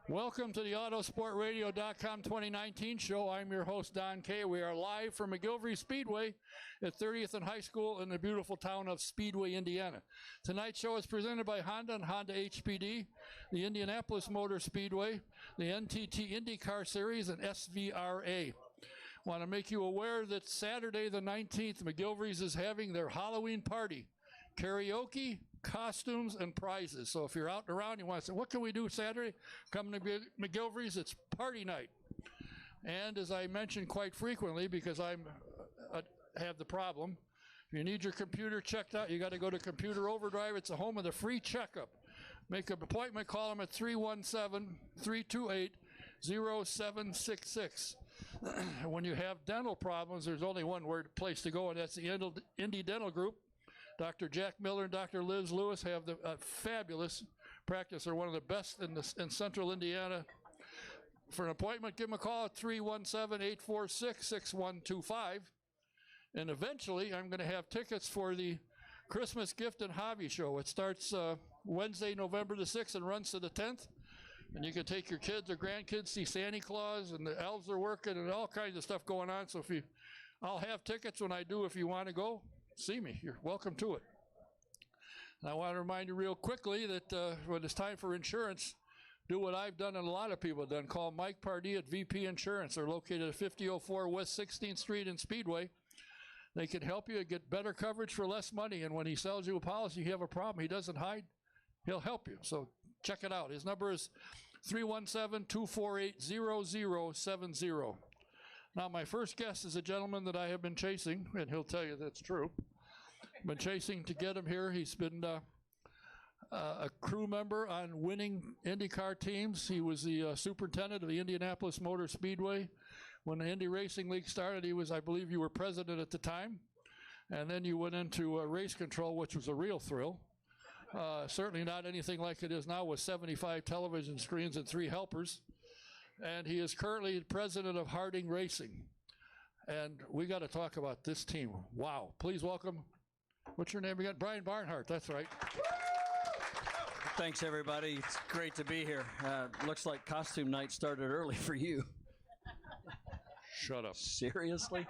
Welcome to the Autosportradio.com 2019 show. I'm your host, Don Kay. We are live from McGilvery Speedway at 30th and High School in the beautiful town of Speedway, Indiana. Tonight's show is presented by Honda and Honda HPD, the Indianapolis Motor Speedway, the NTT IndyCar Series, and SVRA. Want to make you aware that Saturday the 19th, McGilvery's is having their Halloween party. Karaoke, costumes, and prizes. So if you're out and around, you want to say, what can we do Saturday? Come to McGilvery's, it's party night. And as I mention quite frequently, because I have the problem, if you need your computer checked out, you got to go to Computer Overdrive. It's the home of the free checkup. Make an appointment, call them at 317-328-0766. When you have dental problems, there's only one place to go, and that's the Indy Dental Group. Dr. Jack Miller and Dr. Liz Lewis have the fabulous practice. They're one of the best in central Indiana. For an appointment, give them a call at 317-846-6125. And eventually, I'm going to have tickets for the Christmas Gift and Hobby Show. It starts Wednesday, November the 6th and runs to the 10th. And you can take your kids or grandkids, see Santa Claus, and the elves are working, and all kinds of stuff going on. So I'll have tickets when I do if you want to go. See me. You're welcome to it. And I want to remind you real quickly that when it's time for insurance, do what I've done and a lot of people have done. Call Mike Pardee at VP Insurance. They're located at 5004 West 16th Street in Speedway. They can help you get better coverage for less money. And when he sells you a policy, you have a problem, he doesn't hide. He'll help you. So check it out. His number is 317-248-0070. Now, my first guest is a gentleman that I have been chasing, and he'll tell you that's true. Been chasing to get him here. He's been a crew member on winning IndyCar teams. He was the superintendent of the Indianapolis Motor Speedway. When the Indy Racing League started, he was, I believe you were president at the time. And then you went into race control, which was a real thrill. Certainly not anything like it is now with 75 television screens and 3 helpers. And he is currently president of Harding Racing. And we got to talk about this team. Wow. Please welcome, what's your name again? Brian Barnhart, that's right. Thanks, everybody. It's great to be here. Looks like costume night started early for you. Shut up. Seriously?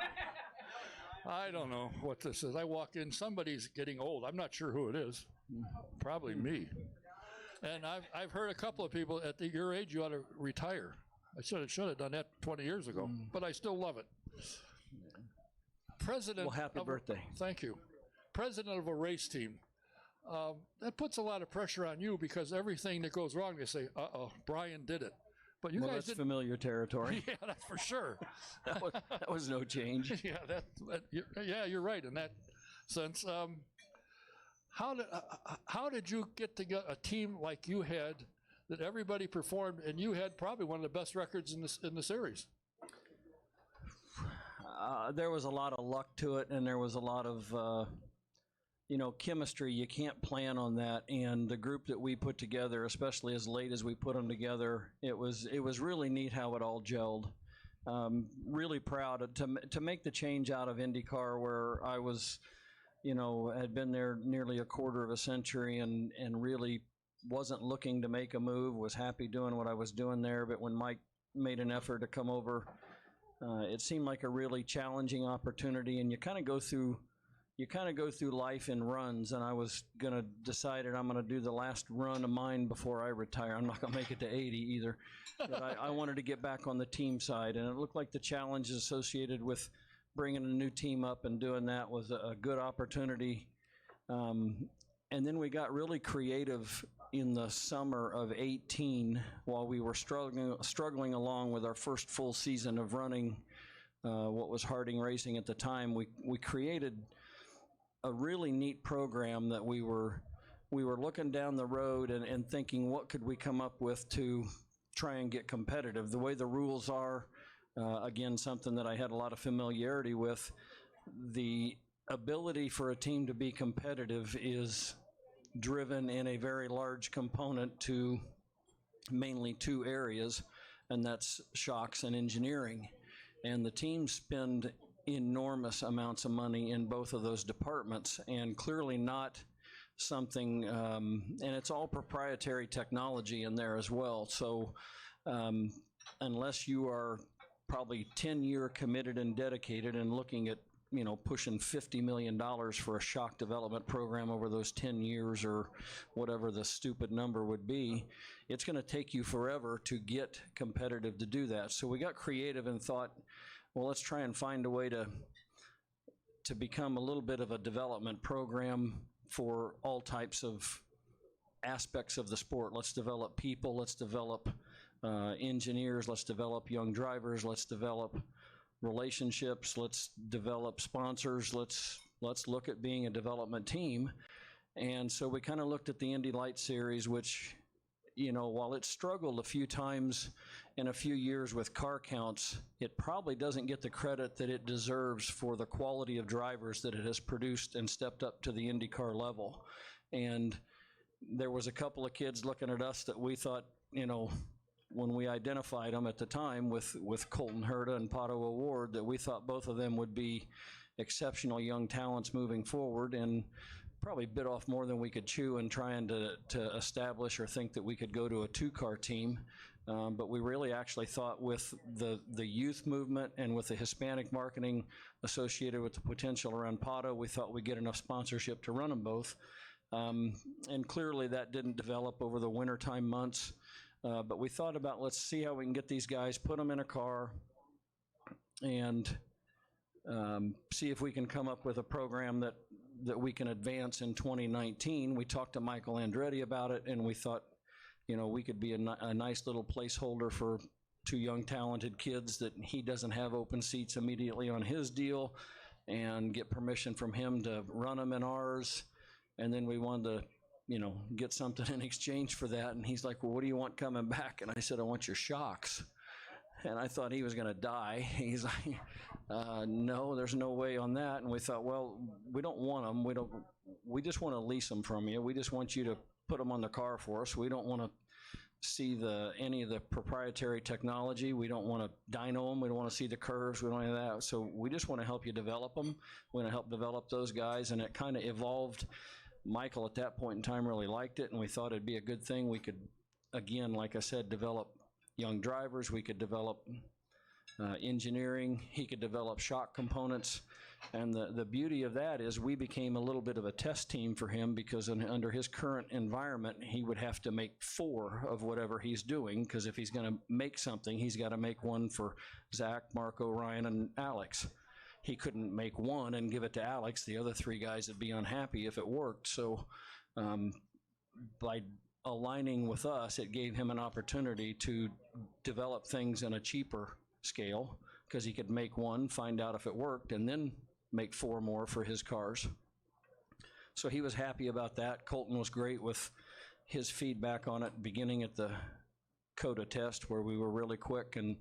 I don't know what this is. I walk in, somebody's getting old. I'm not sure who it is. Probably me. And I've heard a couple of people at your age, you ought to retire. I should have done that 20 years ago, but I still love it. President. Well, happy birthday. Thank you. President of a race team. That puts a lot of pressure on you because everything that goes wrong, they say, uh-oh, Brian did it. But you guys that's familiar territory. Yeah, that's for sure. that was no change. Yeah, you're right in that sense. How did you get together a team like you had that everybody performed, and you had probably one of the best records in the series? There was a lot of luck to it, and there was a lot of chemistry. You can't plan on that, and the group that we put together, especially as late as we put them together, it was really neat how it all gelled. Really proud to make the change out of IndyCar, where I was, had been there nearly a quarter of a century and really wasn't looking to make a move, was happy doing what I was doing there. But when Mike made an effort to come over, it seemed like a really challenging opportunity, and you kind of go through life in runs, and I was going to decide I'm going to do the last run of mine before I retire. I'm not going to make it to 80 either. But I wanted to get back on the team side, and it looked like the challenge associated with bringing a new team up and doing that was a good opportunity. And then we got really creative in the summer of 18 while we were struggling along with our first full season of running what was Harding Racing at the time. We created a really neat program that we were looking down the road and thinking, what could we come up with to try and get competitive? The way the rules are, again, something that I had a lot of familiarity with, the ability for a team to be competitive is driven in a very large component to mainly 2 areas, and that's shocks and engineering. And the teams spend enormous amounts of money in both of those departments, and clearly not something, and it's all proprietary technology in there as well. So unless you are probably 10-year committed and dedicated and looking at, you know, pushing $50 million for a shock development program over those 10 years or whatever the stupid number would be, it's going to take you forever to get competitive to do that. So we got creative and thought, well, let's try and find a way to become a little bit of a development program for all types of aspects of the sport. Let's develop people, let's develop engineers, let's develop young drivers, let's develop relationships, let's develop sponsors, let's look at being a development team. And so we kind of looked at the Indy Light Series, which, you know, while it struggled a few times in a few years with car counts, it probably doesn't get the credit that it deserves for the quality of drivers that it has produced and stepped up to the IndyCar level. And there was a couple of kids looking at us that we thought, you know, when we identified them at the time with Colton Herta and Pato O'Ward, that we thought both of them would be exceptional young talents moving forward, and probably bit off more than we could chew in trying to establish or think that we could go to a two-car team. But we really actually thought with the youth movement and with the Hispanic marketing associated with the potential around Pato, we thought we'd get enough sponsorship to run them both. And clearly that didn't develop over the wintertime months. But we thought about, let's see how we can get these guys, put them in a car, and see if we can come up with a program that we can advance in 2019. We talked to Michael Andretti about it, and we thought, you know, we could be a nice little placeholder for two young talented kids that he doesn't have open seats immediately on his deal, and get permission from him to run them in ours. And then we wanted to, you know, get something in exchange for that. And he's like, well, what do you want coming back? And I said, I want your shocks. And I thought he was going to die. He's like, no, there's no way on that. And we thought, well, we don't want them. We just want to lease them from you. We just want you to put them on the car for us. We don't want to see any of the proprietary technology. We don't want to dyno them. We don't want to see the curves. We don't want any of that. So we just want to help you develop them. We want to help develop those guys. And it kind of evolved. Michael at that point in time really liked it, and we thought it'd be a good thing. We could, again, like I said, develop young drivers. We could develop engineering. He could develop shock components. And the beauty of that is we became a little bit of a test team for him, because under his current environment, he would have to make 4 of whatever he's doing, because if he's going to make something, he's got to make one for Zach, Marco, Ryan, and Alex. He couldn't make one and give it to Alex. The other 3 guys would be unhappy if it worked. So by aligning with us, it gave him an opportunity to develop things in a cheaper scale, because he could make one, find out if it worked, and then make 4 more for his cars. So he was happy about that. Colton was great with his feedback on it, beginning at the COTA test, where we were really quick, and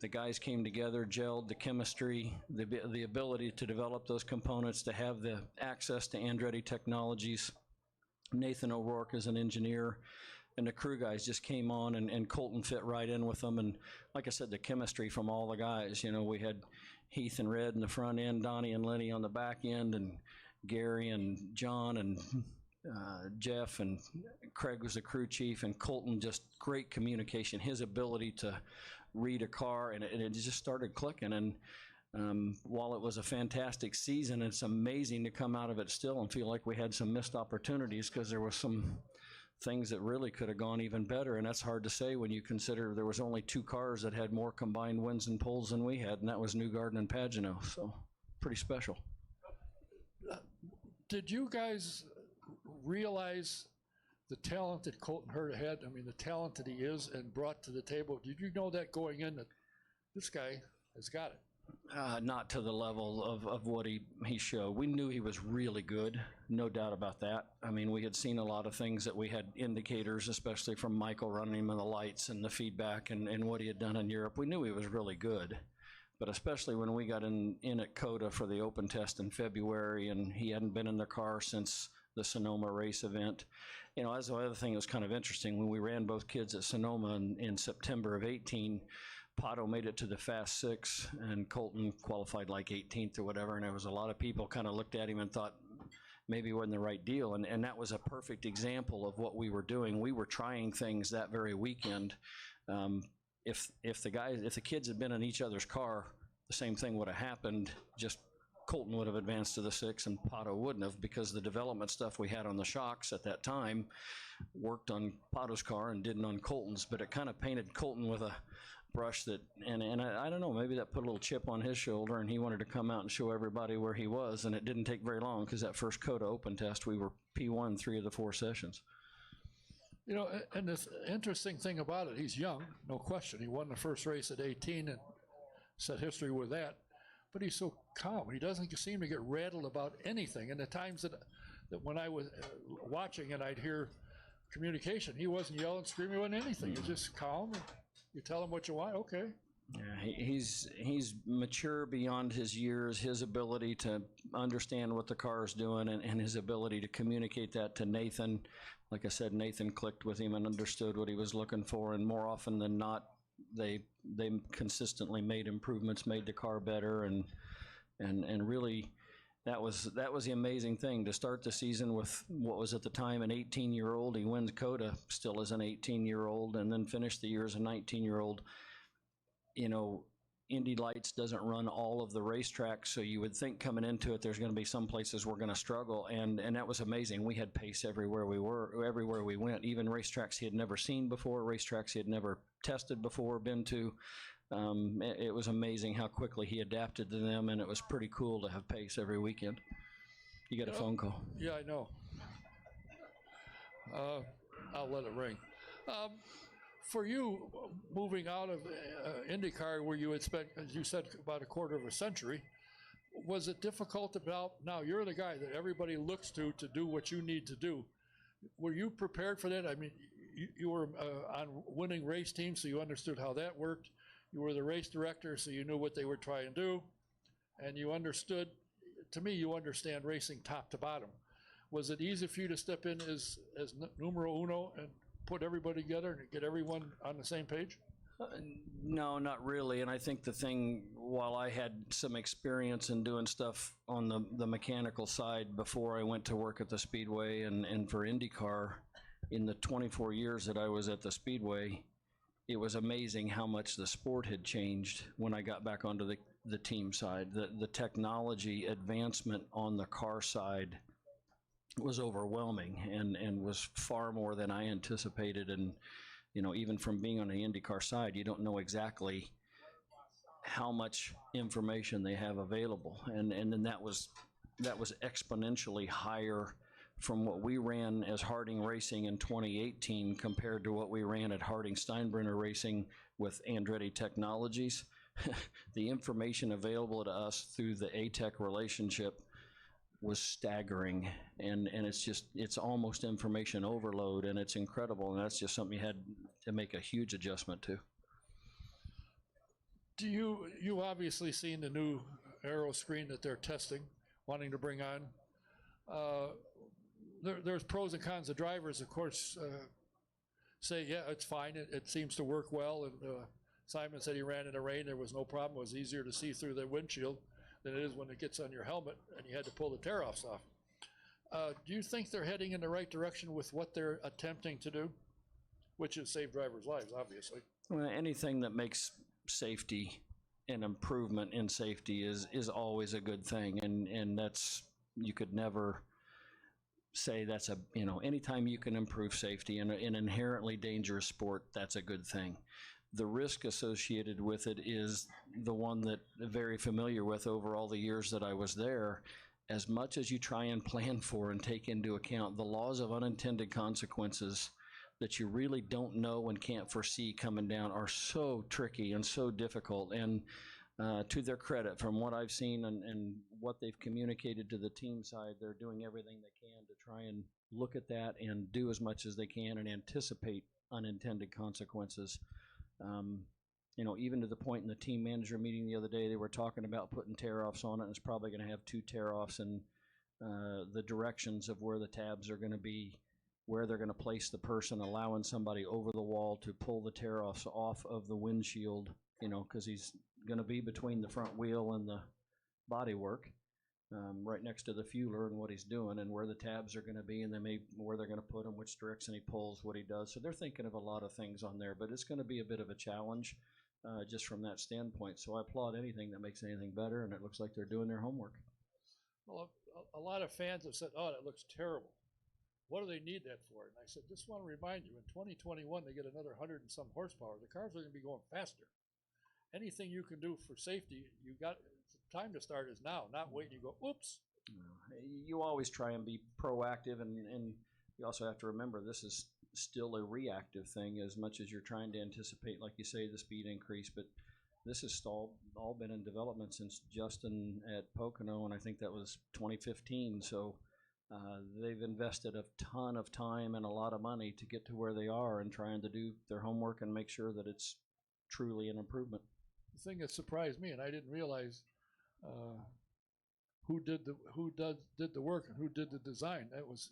the guys came together, gelled, the chemistry, the ability to develop those components, to have the access to Andretti technologies. Nathan O'Rourke is an engineer, and the crew guys just came on, and Colton fit right in with them. And like I said, the chemistry from all the guys, you know, we had Heath and Red in the front end, Donnie and Lenny on the back end, and Gary and John and Jeff, and Craig was the crew chief, and Colton, just great communication, his ability to read a car, and it just started clicking. And while it was a fantastic season, it's amazing to come out of it still and feel like we had some missed opportunities, because there was some things that really could have gone even better, and that's hard to say when you consider there was only 2 cars that had more combined wins and poles than we had, and that was Newgarden and Pagano. So pretty special. Did you guys realize the talent that Colton Herta had? I mean, the talent that he is and brought to the table. Did you know that going in, that this guy has got it? Not to the level of what he showed. We knew he was really good, no doubt about that. I mean, we had seen a lot of things that we had indicators, especially from Michael running him in the lights and the feedback and what he had done in Europe. We knew he was really good. But especially when we got in at COTA for the open test in February, and he hadn't been in the car since the Sonoma race event. You know, that's the other thing that was kind of interesting. When we ran both kids at Sonoma in September of 18, Pato made it to the Fast 6, and Colton qualified like 18th or whatever, and there was a lot of people kind of looked at him and thought maybe it wasn't the right deal, and that was a perfect example of what we were doing. We were trying things that very weekend If the kids had been in each other's car, the same thing would have happened. Just Colton would have advanced to the 6 and Pato wouldn't have, because the development stuff we had on the shocks at that time worked on Pato's car and didn't on Colton's, but it kind of painted Colton with a brush that, and I don't know, maybe that put a little chip on his shoulder, and he wanted to come out and show everybody where he was, and it didn't take very long, because that first COTA open test, we were P1 3 of the 4 sessions. You know, and this interesting thing about it, he's young, no question. He won the first race at 18 and set history with that. But he's so calm. He doesn't seem to get rattled about anything. And the times that when I was watching and I'd hear communication, he wasn't yelling, screaming, wasn't anything. He's just calm. And you tell him what you want, okay. Yeah, he's mature beyond his years. His ability to understand what the car is doing, and his ability to communicate that to Nathan. Like I said, Nathan clicked with him and understood what he was looking for, and more often than not, they consistently made improvements, made the car better, and really that was the amazing thing, to start the season with what was at the time an 18-year-old. He wins COTA still as an 18-year-old, and then finished the year as a 19-year-old. You know, Indy Lights doesn't run all of the racetracks, so you would think coming into it there's going to be some places we're going to struggle, and that was amazing. We had pace everywhere we went, even racetracks he had never seen before, racetracks he had never tested before, been to. It was amazing how quickly he adapted to them, and it was pretty cool to have pace every weekend. You got a phone call. Yeah, I know. I'll let it ring. For you, moving out of IndyCar, where you had spent, as you said, about a quarter of a century, was it difficult about, now you're the guy that everybody looks to do what you need to do. Were you prepared for that? I mean, you were on winning race teams, so you understood how that worked. You were the race director, so you knew what they were trying to do. And you understood, to me, you understand racing top to bottom. Was it easy for you to step in as numero uno and put everybody together and get everyone on the same page? No, not really. And I think the thing, while I had some experience in doing stuff on the mechanical side before I went to work at the Speedway and for IndyCar, in the 24 years that I was at the Speedway, it was amazing how much the sport had changed when I got back onto the team side. The technology advancement on the car side was overwhelming and was far more than I anticipated. And, you know, even from being on the IndyCar side, you don't know exactly how much information they have available. And then that was exponentially higher from what we ran as Harding Racing in 2018 compared to what we ran at Harding SteinbrennerRacing with Andretti Technologies. The information available to us through the ATEC relationship was staggering, and it's almost information overload, and it's incredible, and that's just something you had to make a huge adjustment to. Do you obviously seen the new aero screen that they're testing, wanting to bring on? There's pros and cons. The drivers, of course, say, yeah, it's fine, it seems to work well, and Simon said he ran in the rain, there was no problem, it was easier to see through the windshield than it is when it gets on your helmet and you had to pull the tear-offs off. Do you think they're heading in the right direction with what they're attempting to do, which is save drivers' lives, obviously? Well, anything that makes safety and improvement in safety is always a good thing, and that's, you could never say that's a, you know, anytime you can improve safety in an inherently dangerous sport, that's a good thing. The risk associated with it is the one that I'm very familiar with over all the years that I was there. As much as you try and plan for and take into account the laws of unintended consequences that you really don't know and can't foresee coming down are so tricky and so difficult. And to their credit, from what I've seen and what they've communicated to the team side, they're doing everything they can to try and look at that and do as much as they can and anticipate unintended consequences. You know, even to the point in the team manager meeting the other day, they were talking about putting tear-offs on it, and it's probably going to have 2 tear-offs, and the directions of where the tabs are going to be, where they're going to place the person, allowing somebody over the wall to pull the tear-offs off of the windshield, you know, because he's going to be between the front wheel and the bodywork. right next to the fueler and what he's doing and where the tabs are going to be and where they're going to put them, which direction he pulls, what he does. So they're thinking of a lot of things on there, but it's going to be a bit of a challenge just from that standpoint. So I applaud anything that makes anything better, and it looks like they're doing their homework. Well, a lot of fans have said, oh, that looks terrible. What do they need that for? And I said, just want to remind you, in 2021, they get another 100 and some horsepower. The cars are going to be going faster. Anything you can do for safety, time to start is now, not waiting. You go, oops. You always try and be proactive, and you also have to remember this is still a reactive thing as much as you're trying to anticipate, like you say, the speed increase. But this has all been in development since Justin at Pocono, and I think that was 2015. So they've invested a ton of time and a lot of money to get to where they are and trying to do their homework and make sure that it's truly an improvement. The thing that surprised me, and I didn't realize who did the work and who did the design. That was,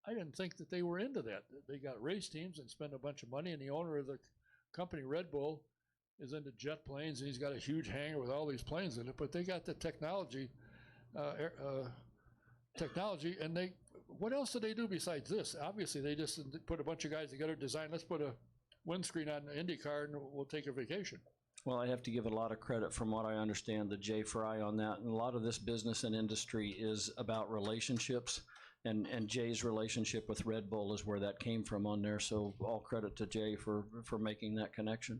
I didn't think that they were into that. They got race teams and spend a bunch of money, and the owner of the company, Red Bull, is into jet planes, and he's got a huge hangar with all these planes in it. But they got the technology, and what else do they do besides this? Obviously, they just put a bunch of guys together, design. Let's put a windscreen on the IndyCar, and we'll take a vacation. Well, I have to give a lot of credit from what I understand to Jay Fry on that. And a lot of this business and industry is about relationships. And Jay's relationship with Red Bull is where that came from on there. So all credit to Jay for making that connection.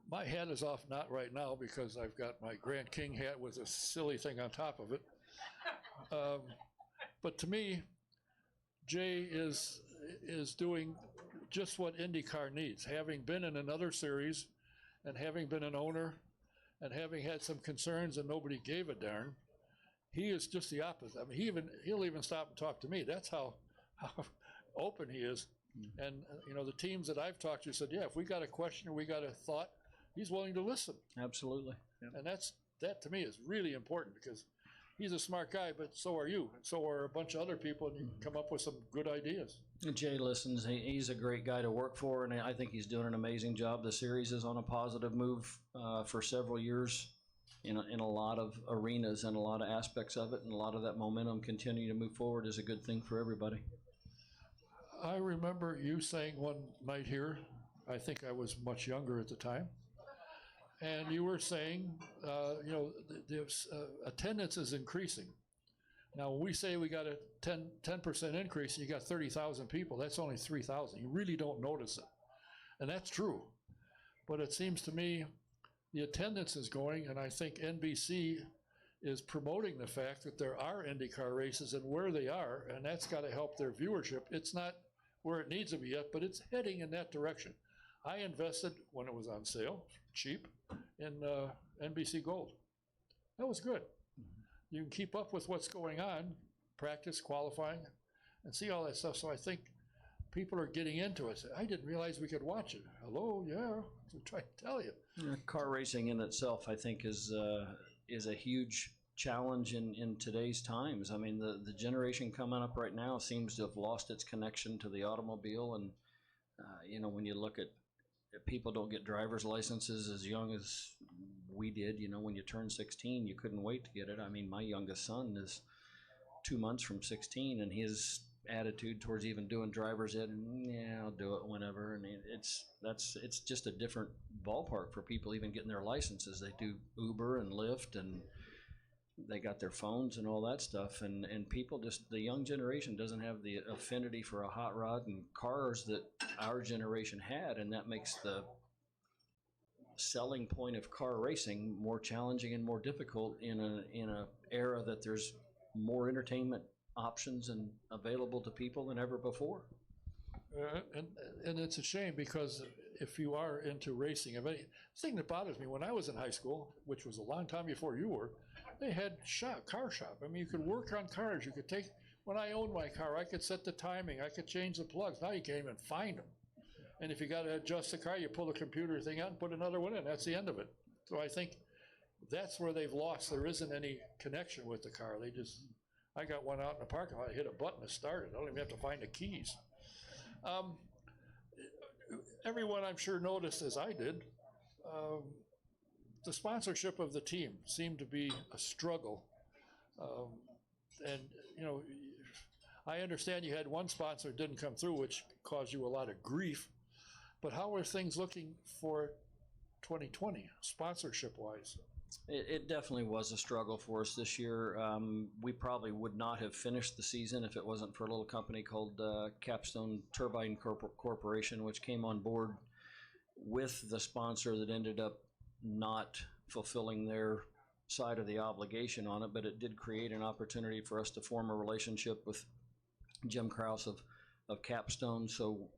My hat is off, not right now, because I've got my Grand King hat with a silly thing on top of it. But to me, Jay is doing just what IndyCar needs. Having been in another series and having been an owner and having had some concerns and nobody gave a darn, he is just the opposite. I mean, he'll even stop and talk to me. That's how open he is. And the teams that I've talked to said, yeah, if we got a question or we got a thought, he's willing to listen. Absolutely. Yep. And that to me is really important, because he's a smart guy, but so are you, and so are a bunch of other people, and you can come up with some good ideas. And Jay listens. He's a great guy to work for, and I think he's doing an amazing job. The series is on a positive move for several years in a lot of arenas and a lot of aspects of it, and a lot of that momentum continuing to move forward is a good thing for everybody. I remember you saying one night here, I think I was much younger at the time, and you were saying, the attendance is increasing. Now, when we say we got a 10% increase, and you got 30,000 people, that's only 3,000. You really don't notice it. And that's true. But it seems to me the attendance is going, and I think NBC is promoting the fact that there are IndyCar races and where they are, and that's got to help their viewership. It's not where it needs to be yet, but it's heading in that direction. I invested, when it was on sale, cheap, in NBC Gold. That was good. You can keep up with what's going on, practice, qualifying, and see all that stuff. So I think people are getting into it. I didn't realize we could watch it. Hello, yeah, I'm trying to tell you. Yeah, car racing in itself, I think, is a huge challenge in today's times. I mean, the generation coming up right now seems to have lost its connection to the automobile. And, when you look at people don't get driver's licenses as young as we did. When you turn 16, you couldn't wait to get it. I mean, my youngest son is 2 months from 16, and his attitude towards even doing driver's ed, yeah, I'll do it whenever. And it's just a different ballpark for people even getting their licenses. They do Uber and Lyft, and they got their phones and all that stuff. And people the young generation doesn't have the affinity for a hot rod and cars that our generation had, and that makes the selling point of car racing more challenging and more difficult in a era that there's more entertainment options and available to people than ever before. And it's a shame, because if you are into racing, the thing that bothers me, when I was in high school, which was a long time before you were, they had car shop. I mean, you could work on cars. You could when I owned my car, I could set the timing. I could change the plugs. Now you can't even find them. And if you got to adjust the car, you pull the computer thing out and put another one in. That's the end of it. So I think that's where they've lost. There isn't any connection with the car. I got one out in the parking lot. I hit a button, it started. I don't even have to find the keys. Everyone, I'm sure, noticed, as I did, the sponsorship of the team seemed to be a struggle. And, you know, I understand you had one sponsor that didn't come through, which caused you a lot of grief. But how are things looking for 2020, sponsorship-wise? It definitely was a struggle for us this year. We probably would not have finished the season if it wasn't for a little company called Capstone Turbine Corporation, which came on board with the sponsor that ended up not fulfilling their side of the obligation on it, but it did create an opportunity for us to form a relationship with Jim Krause of Capstone. So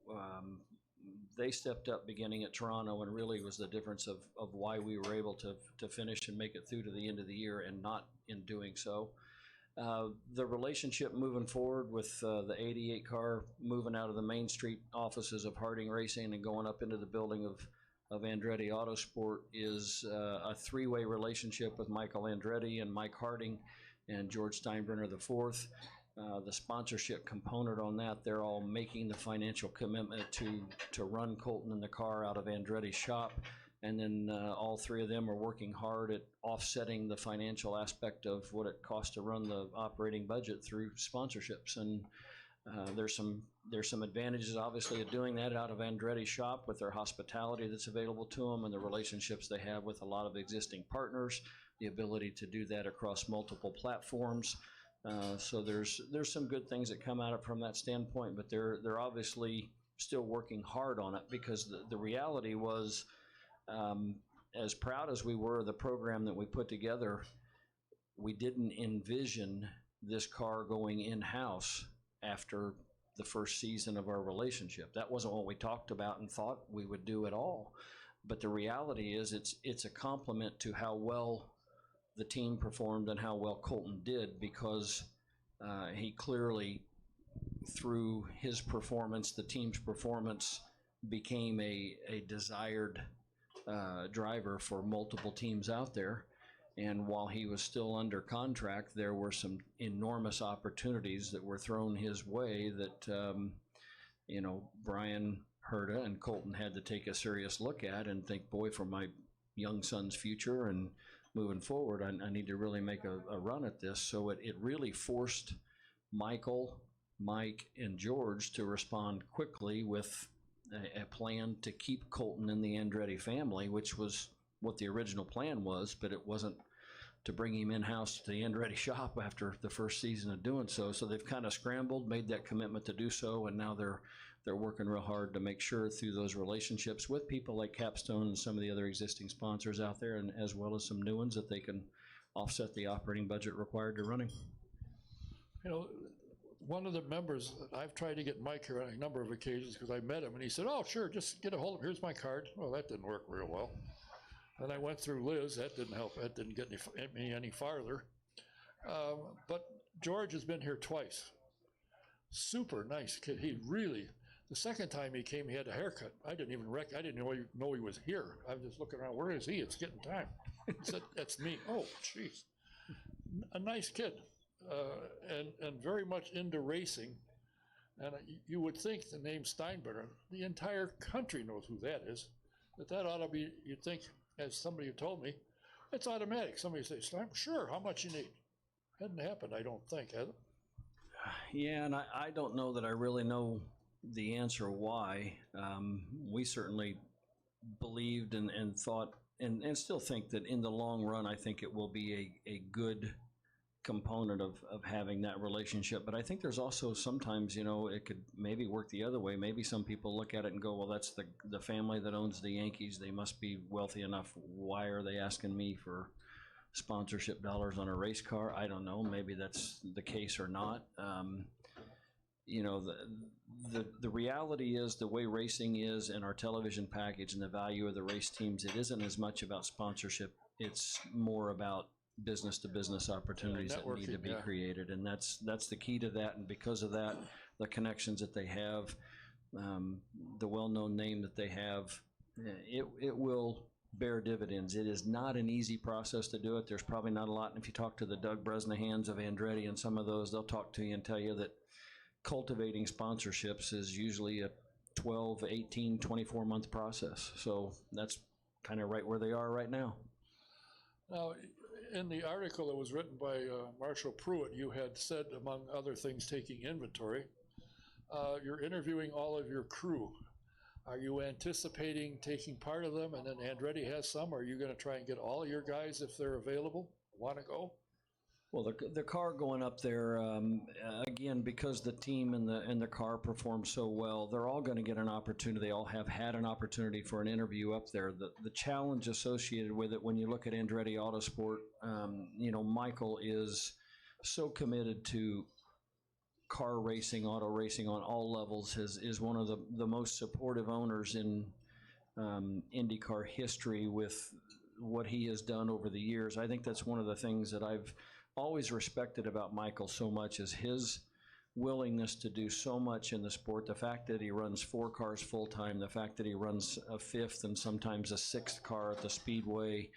they stepped up beginning at Toronto, and really was the difference of why we were able to finish and make it through to the end of the year, and not in doing so. The relationship moving forward with the 88 car moving out of the Main Street offices of Harding Racing and going up into the building of Andretti Autosport is a three-way relationship with Michael Andretti and Mike Harding and George Steinbrenner IV. The sponsorship component on that, they're all making the financial commitment to run Colton in the car out of Andretti's shop. And then all three of them are working hard at offsetting the financial aspect of what it costs to run the operating budget through sponsorships. And there's some advantages, obviously, of doing that out of Andretti's shop with their hospitality that's available to them and the relationships they have with a lot of existing partners, the ability to do that across multiple platforms. So there's some good things that come out of it from that standpoint, but they're obviously still working hard on it, because the reality was, as proud as we were of the program that we put together, we didn't envision this car going in-house after the first season of our relationship. That wasn't what we talked about and thought we would do at all. But the reality is it's a compliment to how well the team performed and how well Colton did, because he clearly, through his performance, the team's performance, became a desired driver for multiple teams out there. And while he was still under contract, there were some enormous opportunities that were thrown his way that, Brian Herta and Colton had to take a serious look at and think, boy, for my young son's future and moving forward, I need to really make a run at this. So it really forced Michael, Mike, and George to respond quickly with a plan to keep Colton in the Andretti family, which was what the original plan was, but it wasn't to bring him in-house to the Andretti shop after the first season of doing so. So they've kind of scrambled, made that commitment to do so, and now they're working real hard to make sure through those relationships with people like Capstone and some of the other existing sponsors out there, and as well as some new ones, that they can offset the operating budget required to running. One of the members, I've tried to get Mike here on a number of occasions because I met him, and he said, oh, sure, just get a hold of him. Here's my card. Well, that didn't work real well. Then I went through Liz. That didn't help. That didn't get me any farther. But George has been here twice. Super nice kid. He really, the second time he came, he had a haircut. I didn't know he was here. I was just looking around. Where is he? It's getting time. He said, that's me. Oh, jeez. A nice kid. And very much into racing. And you would think the name Steinbrenner, the entire country knows who that is. That ought to be, you'd think, as somebody who told me, it's automatic. Somebody say, Steinbrenner, sure, how much you need? Hadn't happened, I don't think, has it? Yeah, and I don't know that I really know the answer why. We certainly believed and thought, and still think that in the long run, I think it will be a good component of having that relationship. But I think there's also sometimes, it could maybe work the other way. Maybe some people look at it and go, well, that's the family that owns the Yankees. They must be wealthy enough. Why are they asking me for sponsorship dollars on a race car? I don't know. Maybe that's the case or not. The reality is, the way racing is and our television package and the value of the race teams, it isn't as much about sponsorship. It's more about business-to-business opportunities that need to be created, and that's the key to that. And because of that, the connections that they have, the well-known name that they have, it will bear dividends. It is not an easy process to do it. There's probably not a lot. And if you talk to the Doug Bresnahans of Andretti and some of those, they'll talk to you and tell you that cultivating sponsorships is usually a 12, 18, 24-month process. So that's kind of right where they are right now. Now, in the article that was written by Marshall Pruitt, you had said, among other things, taking inventory. You're interviewing all of your crew. Are you anticipating taking part of them, and then Andretti has some? Or are you going to try and get all of your guys if they're available, want to go? Well, the car going up there, again, because the team and the car performed so well, they're all going to get an opportunity. They all have had an opportunity for an interview up there. The challenge associated with it, when you look at Andretti Autosport, Michael is so committed to car racing, auto racing on all levels, is one of the most supportive owners in IndyCar history with what he has done over the years. I think that's one of the things that I've always respected about Michael so much, is his willingness to do so much in the sport. The fact that he runs 4 cars full time, the fact that he runs a 5th and sometimes a 6th car at the Speedway.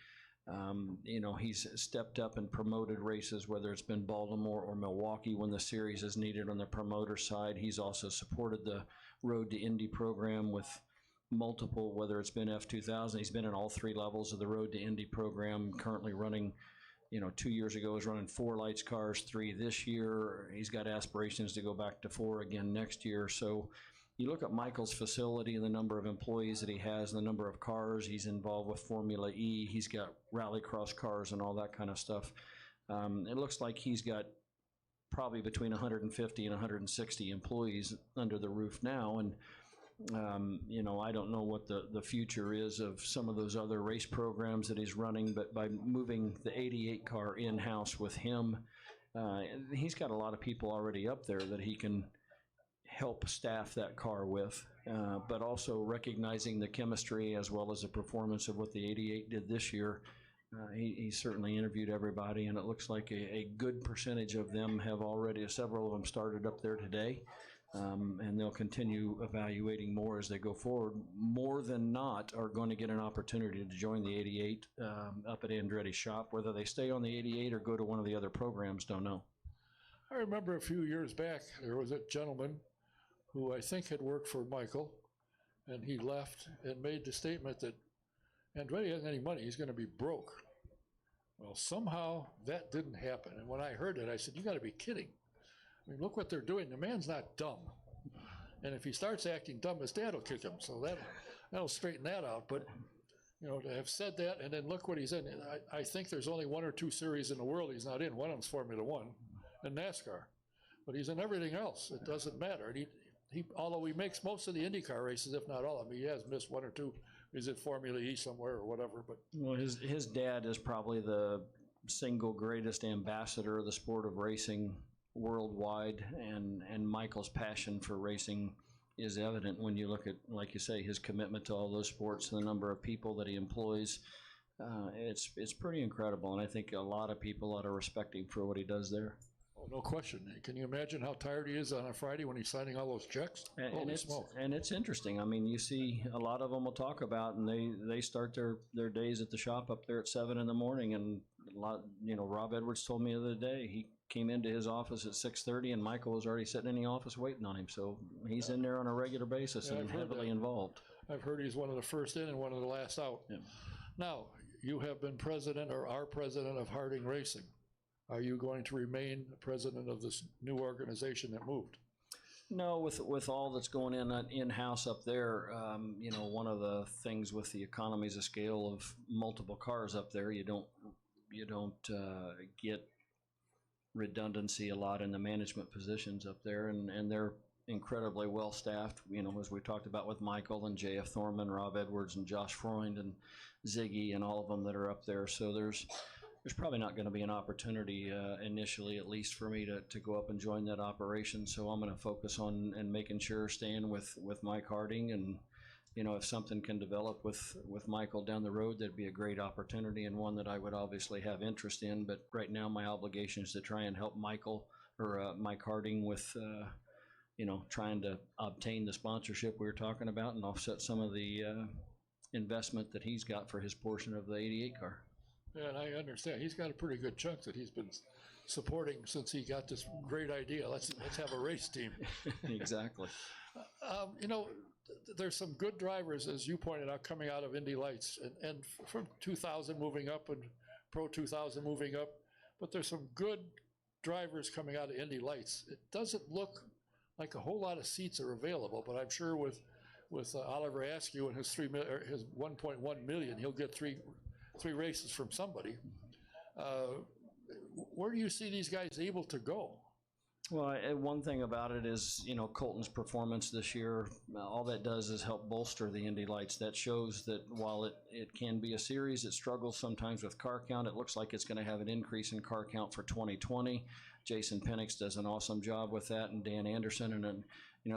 He's stepped up and promoted races, whether it's been Baltimore or Milwaukee when the series is needed on the promoter side. He's also supported the Road to Indy program with multiple, whether it's been F2000. He's been in all 3 levels of the Road to Indy program, currently running, 2 years ago, he was running 4 lights cars, 3 this year. He's got aspirations to go back to 4 again next year. So you look at Michael's facility and the number of employees that he has and the number of cars. He's involved with Formula E. He's got rallycross cars and all that kind of stuff. It looks like he's got probably between 150 and 160 employees under the roof now. And I don't know what the future is of some of those other race programs that he's running, but by moving the 88 car in-house with him, he's got a lot of people already up there that he can help staff that car with, but also recognizing the chemistry as well as the performance of what the 88 did this year. He certainly interviewed everybody, and it looks like a good percentage of them have already, several of them started up there today. And they'll continue evaluating more as they go forward. More than not are going to get an opportunity to join the 88 up at Andretti's shop. Whether they stay on the 88 or go to one of the other programs, don't know. I remember a few years back, there was a gentleman who I think had worked for Michael, and he left and made the statement that Andretti hasn't any money, he's going to be broke. Well, somehow that didn't happen. And when I heard it, I said, you got to be kidding. I mean, look what they're doing. The man's not dumb. And if he starts acting dumb, his dad will kick him. So that'll straighten that out. But, to have said that, and then look what he's in. I think there's only 1 or 2 series in the world he's not in. One of them's Formula One and NASCAR. But he's in everything else. It doesn't matter. And he although he makes most of the IndyCar races, if not all of them, he has missed 1 or 2. He's at Formula E somewhere or whatever. But well, his dad is probably the single greatest ambassador of the sport of racing worldwide, and Michael's passion for racing is evident when you look at, like you say, his commitment to all those sports, the number of people that he employs. It's pretty incredible, and I think a lot of people ought to respect him for what he does there. Oh, no question. Can you imagine how tired he is on a Friday when he's signing all those checks? Holy smoke. And it's interesting. I mean, you see a lot of them will talk about, and they start their days at the shop up there at 7 in the morning, and a lot, Rob Edwards told me the other day, he came into his office at 6:30, and Michael was already sitting in the office waiting on him. So he's in there on a regular basis and heavily involved. I've heard he's one of the first in and one of the last out. Yeah. Now, you have been president or are president of Harding Racing. Are you going to remain president of this new organization that moved? No, with all that's going in-house up there, one of the things with the economies of scale of multiple cars up there, you don't get redundancy a lot in the management positions up there, and they're incredibly well staffed, as we talked about with Michael and J.F. Thorman, Rob Edwards and Josh Freund and Ziggy and all of them that are up there. So there's probably not going to be an opportunity initially, at least for me to go up and join that operation. So I'm going to focus on and making sure staying with Mike Harding, and if something can develop with Michael down the road, that'd be a great opportunity and one that I would obviously have interest in. But right now my obligation is to try and help Mike Harding with trying to obtain the sponsorship we were talking about and offset some of the investment that he's got for his portion of the 88 car. Yeah, and I understand. He's got a pretty good chunk that he's been supporting since he got this great idea. Let's have a race team. Exactly. There's some good drivers, as you pointed out, coming out of Indy Lights, and from 2000 moving up and Pro 2000 moving up, but there's some good drivers coming out of Indy Lights. It doesn't look like a whole lot of seats are available, but I'm sure with Oliver Askew and his 1.1 million, he'll get three races from somebody. Where do you see these guys able to go? Well, one thing about it is, Colton's performance this year, all that does is help bolster the Indy Lights. That shows that while it can be a series, it struggles sometimes with car count. It looks like it's going to have an increase in car count for 2020. Jason Penix does an awesome job with that, and Dan Anderson. And then,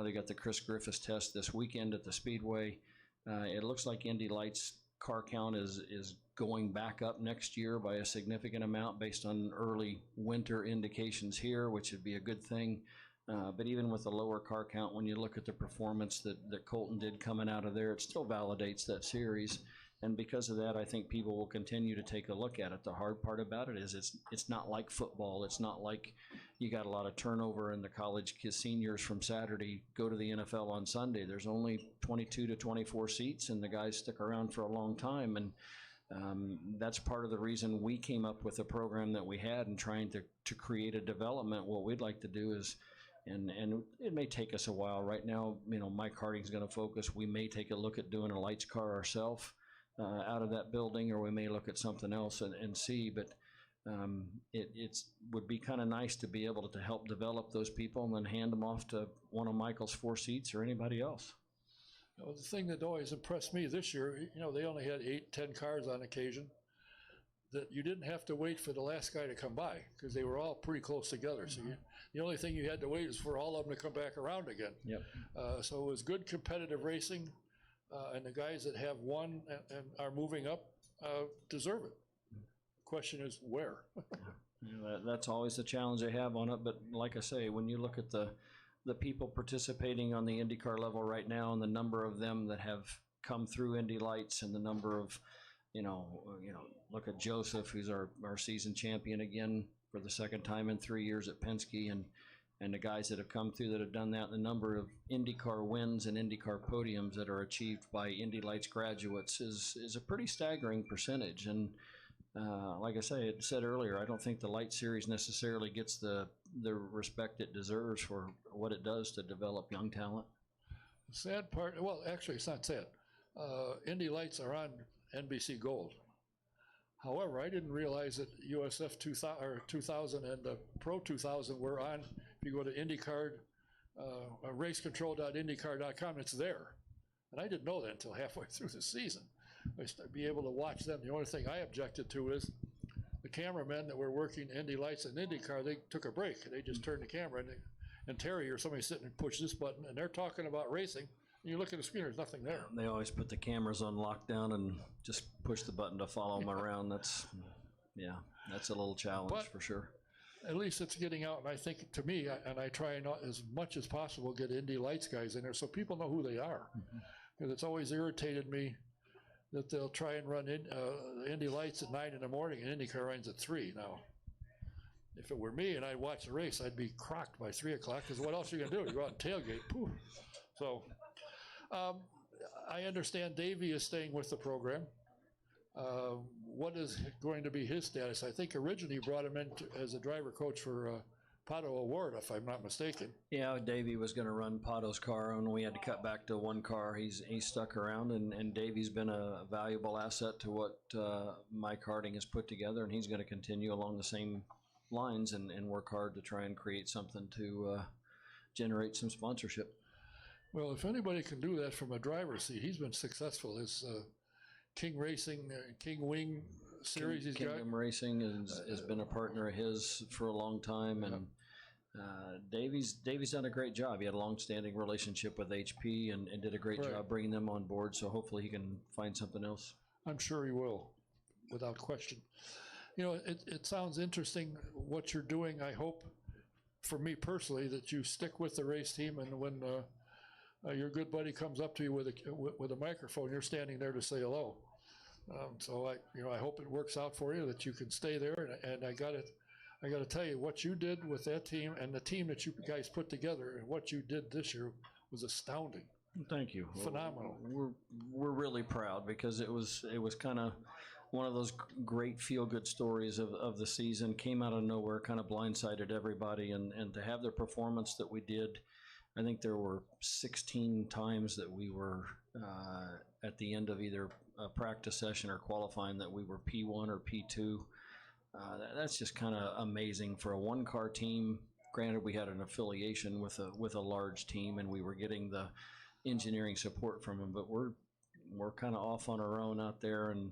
they got the Chris Griffiths test this weekend at the Speedway. It looks like Indy Lights car count is going back up next year by a significant amount based on early winter indications here, which would be a good thing. But even with the lower car count, when you look at the performance that Colton did coming out of there, it still validates that series. And because of that, I think people will continue to take a look at it. The hard part about it is it's not like football. It's not like you got a lot of turnover and the college seniors from Saturday go to the NFL on Sunday. There's only 22 to 24 seats, and the guys stick around for a long time. And that's part of the reason we came up with the program that we had and trying to create a development. What we'd like to do is, and it may take us a while. Right now, Mike Harding's going to focus. We may take a look at doing a lights car ourselves out of that building, or we may look at something else and see. But it would be kind of nice to be able to help develop those people and then hand them off to one of Michael's 4 seats or anybody else. The thing that always impressed me this year, they only had 8-10 cars on occasion, that you didn't have to wait for the last guy to come by because they were all pretty close together. So the only thing you had to wait is for all of them to come back around again. Yep. So it was good competitive racing, and the guys that have won and are moving up deserve it. Question is where? That's always the challenge they have on it. But like I say, when you look at the people participating on the IndyCar level right now and the number of them that have come through Indy Lights and the number of, look at Joseph, who's our season champion again for the second time in 3 years at Penske, and the guys that have come through that have done that, the number of IndyCar wins and IndyCar podiums that are achieved by Indy Lights graduates is a pretty staggering percentage. And like I said earlier, I don't think the Light Series necessarily gets the respect it deserves for what it does to develop young talent. The sad part, well, actually, it's not sad. Indy Lights are on NBC Gold. However, I didn't realize that USF 2000 and Pro 2000 were on. If you go to IndyCar, racecontrol.indycar.com, it's there. And I didn't know that until halfway through the season. I be able to watch them. The only thing I objected to is the cameramen that were working Indy Lights and IndyCar, they took a break. They just turned the camera, and Terry or somebody sitting and pushed this button, and they're talking about racing. And you look at the screen, there's nothing there. They always put the cameras on lockdown and just push the button to follow them around. That's a little challenge for sure. At least it's getting out, and I think, to me, and I try not as much as possible get Indy Lights guys in there so people know who they are. Because it's always irritated me that they'll try and run Indy Lights at 9 in the morning and IndyCar runs at 3. Now, if it were me and I'd watch the race, I'd be crocked by 3 o'clock, because what else are you going to do? You go out and tailgate. Poof. So I understand Davey is staying with the program. What is going to be his status? I think originally you brought him in as a driver coach for Pato Award, if I'm not mistaken. Yeah, Davey was going to run Pato's car, and we had to cut back to one car. He's stuck around, and Davey's been a valuable asset to what Mike Harding has put together, and he's going to continue along the same lines and work hard to try and create something to generate some sponsorship. Well, if anybody can do that from a driver's seat, he's been successful. His King Racing, King Wing series he's got. Kingdom Racing has been a partner of his for a long time, and Davey's done a great job. He had a long-standing relationship with HP and did a great job bringing them on board, so hopefully he can find something else. I'm sure he will, without question. It sounds interesting what you're doing. I hope, for me personally, that you stick with the race team, and when your good buddy comes up to you with a microphone, you're standing there to say hello. So I hope it works out for you, that you can stay there. And I got to tell you, what you did with that team and the team that you guys put together and what you did this year was astounding. Thank you. Phenomenal. We're really proud, because it was kind of one of those great feel-good stories of the season. Came out of nowhere, kind of blindsided everybody, and to have the performance that we did. I think there were 16 times that we were at the end of either a practice session or qualifying that we were P1 or P2. That's just kind of amazing for a one-car team. Granted, we had an affiliation with a large team, and we were getting the engineering support from them, but we're kind of off on our own out there, and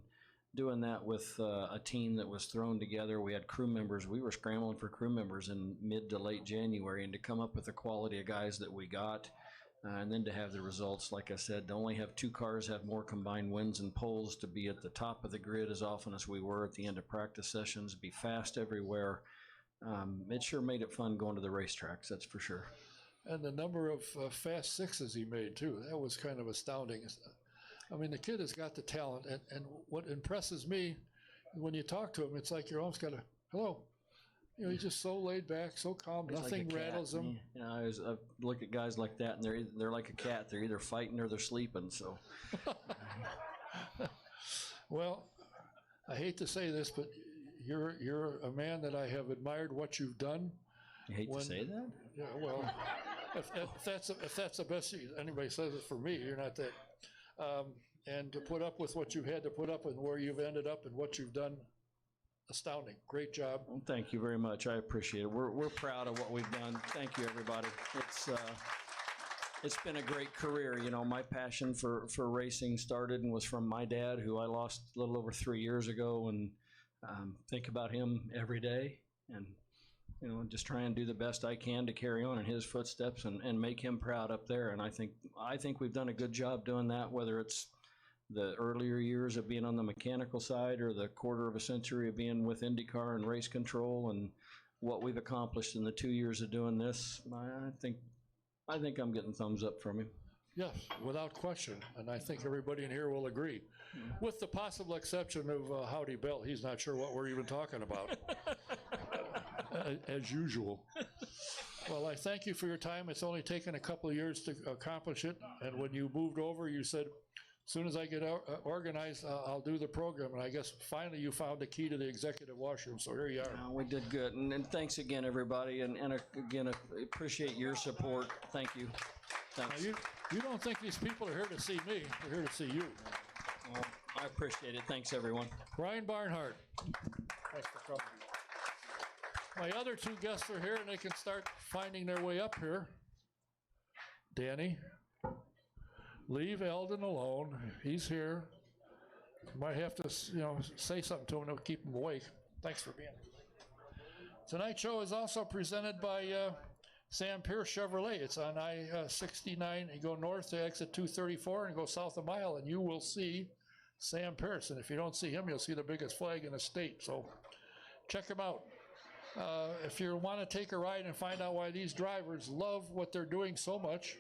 doing that with a team that was thrown together. We had crew members. We were scrambling for crew members in mid to late January, and to come up with the quality of guys that we got, and then to have the results, like I said, to only have 2 cars have more combined wins and poles, to be at the top of the grid as often as we were at the end of practice sessions, be fast everywhere. It sure made it fun going to the racetracks, that's for sure. And the number of fast sixes he made, too, that was kind of astounding. I mean, the kid has got the talent, and what impresses me, when you talk to him, it's like you're almost got to, hello. You know, he's just so laid back, so calm, He's nothing like rattles him. You know, I look at guys like that, and they're like a cat. They're either fighting or they're sleeping, so. Well, I hate to say this, but you're a man that I have admired what you've done. You hate to say that? Yeah, well, if that's the best anybody says it for me, you're not that. And to put up with what you had to put up and where you've ended up and what you've done, astounding. Great job. Well, thank you very much. I appreciate it. We're proud of what we've done. Thank you, everybody. It's been a great career. You know, my passion for racing started and was from my dad, who I lost a little over 3 years ago, and think about him every day, and you know, just try and do the best I can to carry on in his footsteps and make him proud up there. And I think we've done a good job doing that, whether it's the earlier years of being on the mechanical side or the quarter of a century of being with IndyCar and race control, and what we've accomplished in the 2 years of doing this. I think I'm getting thumbs up from him. Yes, without question, and I think everybody in here will agree. With the possible exception of Howdy Bill, he's not sure what we're even talking about, as usual. Well, I thank you for your time. It's only taken a couple of years to accomplish it, and when you moved over, you said, as soon as I get organized, I'll do the program, and I guess finally you found the key to the executive washroom, so here you are. We did good, and thanks again, everybody, and again, I appreciate your support. Thank you. Thanks. Now, you don't think these people are here to see me, they're here to see you. Well, I appreciate it. Thanks, everyone. Brian Barnhart. Thanks for coming. My other 2 guests are here, and they can start finding their way up here. Danny. Leave Eldon alone. He's here. Might have to, say something to him to keep him awake. Thanks for being here. Tonight's show is also presented by Sam Pierce Chevrolet. It's on I-69. You go north to exit 234 and go south a mile, and you will see Sam Pierce. And if you don't see him, you'll see the biggest flag in the state. So check him out. If you want to take a ride and find out why these drivers love what they're doing so much,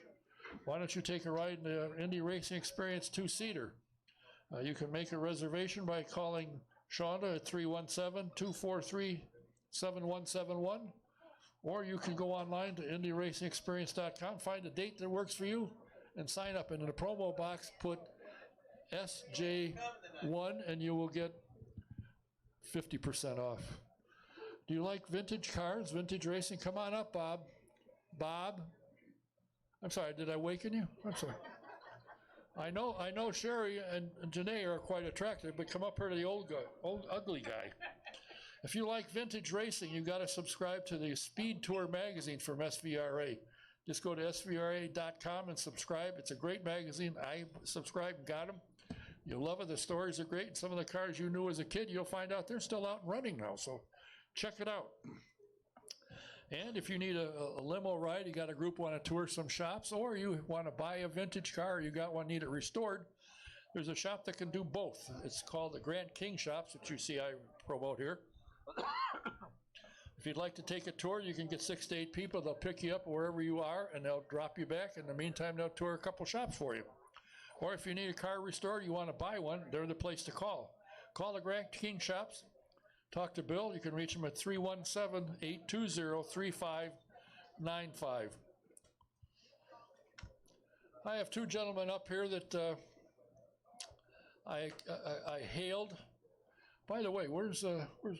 why don't you take a ride in the Indy Racing Experience 2-seater? You can make a reservation by calling Shonda at 317-243-7171, or you can go online to IndyRacingExperience.com, find a date that works for you, and sign up. And in the promo box, put SJ1, and you will get 50% off. Do you like vintage cars, vintage racing? Come on up, Bob. Bob? I'm sorry, did I awaken you? I'm sorry. I know Sherry and Janae are quite attractive, but come up here to the old ugly guy. If you like vintage racing, you got to subscribe to the Speed Tour magazine from SVRA. Just go to svra.com and subscribe. It's a great magazine. I subscribed and got them. You'll love it. The stories are great. Some of the cars you knew as a kid, you'll find out they're still out and running now, so check it out. And if you need a limo ride, you got a group want to tour some shops, or you want to buy a vintage car, you got one need it restored, there's a shop that can do both. It's called the Grand King Shops, which you see I promote here. If you'd like to take a tour, you can get 6 to 8 people. They'll pick you up wherever you are, and they'll drop you back. In the meantime, they'll tour a couple shops for you. Or if you need a car restored, you want to buy one, they're the place to call. Call the Grand King Shops. Talk to Bill. You can reach him at 317-820-3595. I have 2 gentlemen up here that I hailed By the way, where's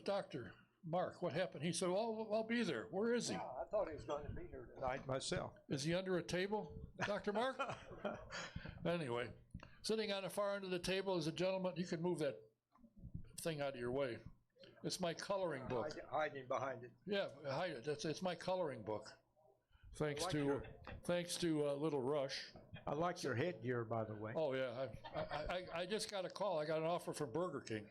Dr. Mark? What happened? He said, "Oh, I'll be there." Where is he? I thought he was going to be here tonight myself. Is he under a table, Dr. Mark? Anyway, sitting on the far end of the table is a gentleman. You can move that thing out of your way. It's my coloring book. Hiding behind it. Yeah, hide it. It's my coloring book. Thanks like to Little Rush. I like your headgear, by the way. Oh yeah, I just got a call. I got an offer from Burger King.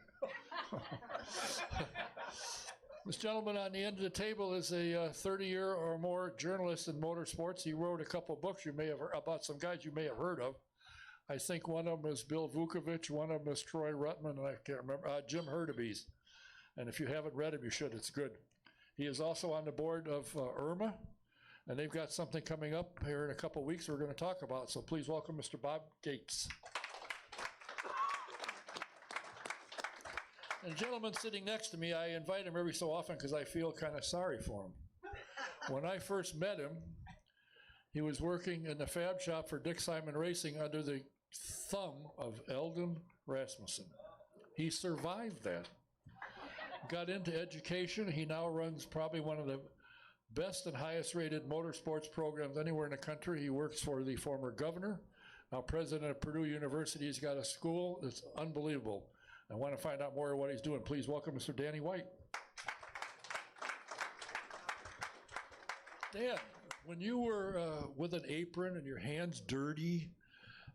This gentleman on the end of the table is a 30-year or more journalist in motorsports. He wrote a couple books you may have about some guys you may have heard of. I think one of them is Bill Vukovich, one of them is Troy Ruttman, and I can't remember, Jim Hurtubise. And if you haven't read him, you should. It's good. He is also on the board of IRMA, and they've got something coming up here in a couple of weeks we're going to talk about. So please welcome Mr. Bob Gates. And the gentleman sitting next to me, I invite him every so often because I feel kind of sorry for him. When I first met him, he was working in the fab shop for Dick Simon Racing under the thumb of Eldon Rasmussen. He survived that. Got into education. He now runs probably one of the best and highest rated motorsports programs anywhere in the country. He works for the former governor, now president of Purdue University. He's got a school that's unbelievable. I want to find out more of what he's doing. Please welcome Mr. Danny White. Dan, when you were with an apron and your hands dirty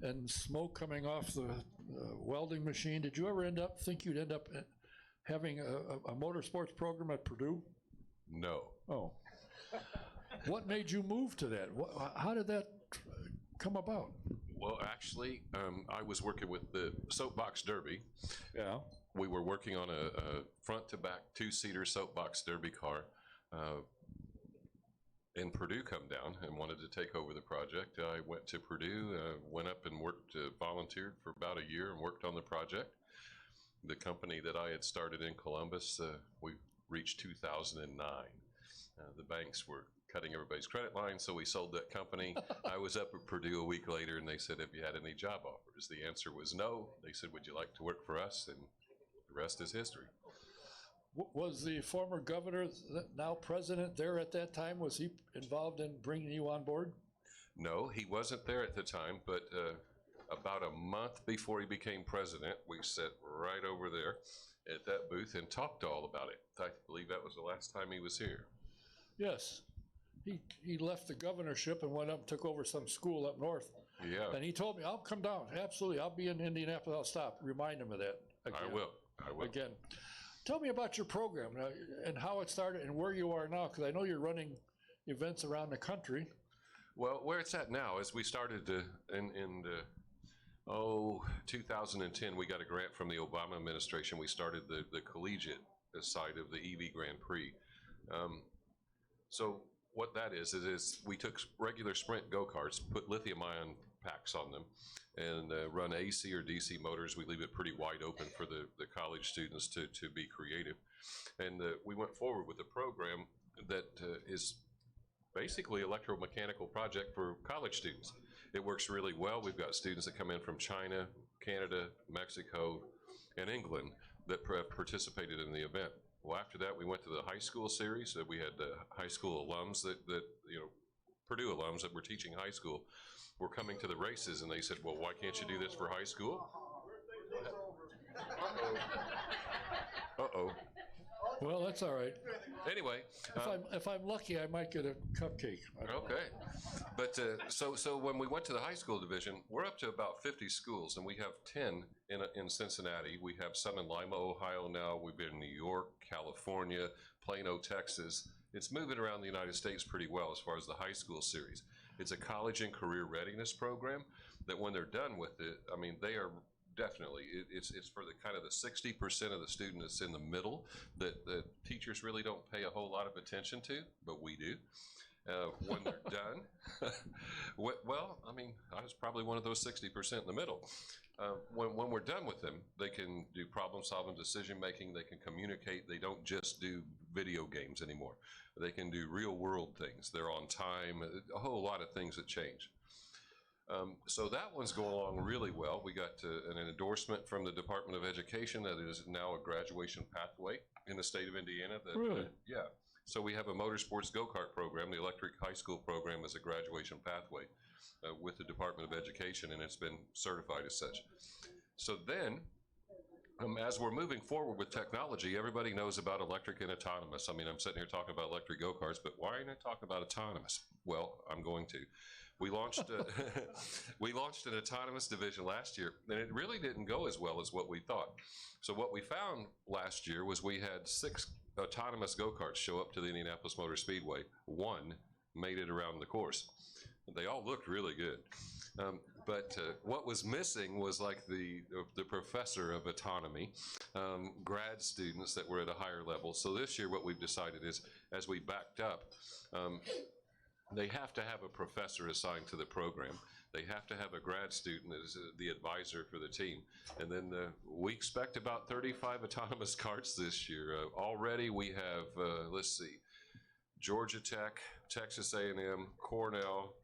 and smoke coming off the welding machine, did you ever think you'd end up having a motorsports program at Purdue? No. Oh. What made you move to that? How did that come about? Well, actually, I was working with the Soapbox Derby. Yeah. We were working on a front-to-back two-seater Soapbox Derby car. And Purdue come down and wanted to take over the project. I went to Purdue, went up and worked, volunteered for about a year and worked on the project. The company that I had started in Columbus, we reached 2009. The banks were cutting everybody's credit line, so we sold that company. I was up at Purdue a week later, and they said, "Have you had any job offers?" The answer was no. They said, "Would you like to work for us?" And the rest is history. Was the former governor, now president, there at that time? Was he involved in bringing you on board? No, he wasn't there at the time, but about a month before he became president, we sat right over there at that booth and talked all about it. I believe that was the last time he was here. Yes. He left the governorship and went up and took over some school up north. Yeah. And he told me, "I'll come down. Absolutely. I'll be in Indianapolis. I'll stop." Remind him of that again. I will. Again. Tell me about your program and how it started and where you are now, because I know you're running events around the country. Well, where it's at now is we started in 2010, we got a grant from the Obama administration. We started the collegiate side of the EV Grand Prix. So what that is we took regular sprint go-karts, put lithium-ion packs on them, and run AC or DC motors. We leave it pretty wide open for the college students to be creative. And we went forward with a program that is basically electromechanical project for college students. It works really well. We've got students that come in from China, Canada, Mexico, and England that participated in the event. Well, after that, we went to the high school series. We had high school alums that Purdue alums that were teaching high school were coming to the races, and they said, "Well, why can't you do this for high school?" Uh-oh. Well, that's all right. Anyway. If I'm lucky, I might get a cupcake. Okay. But so when we went to the high school division, we're up to about 50 schools, and we have 10 in Cincinnati. We have some in Lima, Ohio now. We've been in New York, California, Plano, Texas. It's moving around the United States pretty well as far as the high school series. It's a college and career readiness program that when they're done with it, I mean, they are definitely, it's for the kind of the 60% of the student that's in the middle that the teachers really don't pay a whole lot of attention to, but we do. When they're done, well, I mean, I was probably one of those 60% in the middle. When we're done with them, they can do problem solving, decision making, they can communicate. They don't just do video games anymore. They can do real world things. They're on time, a whole lot of things that change. So that one's going along really well. We got an endorsement from the Department of Education that is now a graduation pathway in the state of Indiana. Really? Yeah. So we have a motorsports go-kart program. The electric high school program is a graduation pathway with the Department of Education, and it's been certified as such. So then, as we're moving forward with technology, everybody knows about electric and autonomous. I mean, I'm sitting here talking about electric go-karts, but why ain't I talking about autonomous? Well, I'm going to. We launched we launched an autonomous division last year, and it really didn't go as well as what we thought. So what we found last year was we had 6 autonomous go-karts show up to the Indianapolis Motor Speedway. 1 made it around the course. They all looked really good. But what was missing was like the professor of autonomy, grad students that were at a higher level. So this year what we've decided is, as we backed up, they have to have a professor assigned to the program. They have to have a grad student as the advisor for the team. And then we expect about 35 autonomous karts this year. Already we have, let's see, Georgia Tech, Texas A&M, Cornell,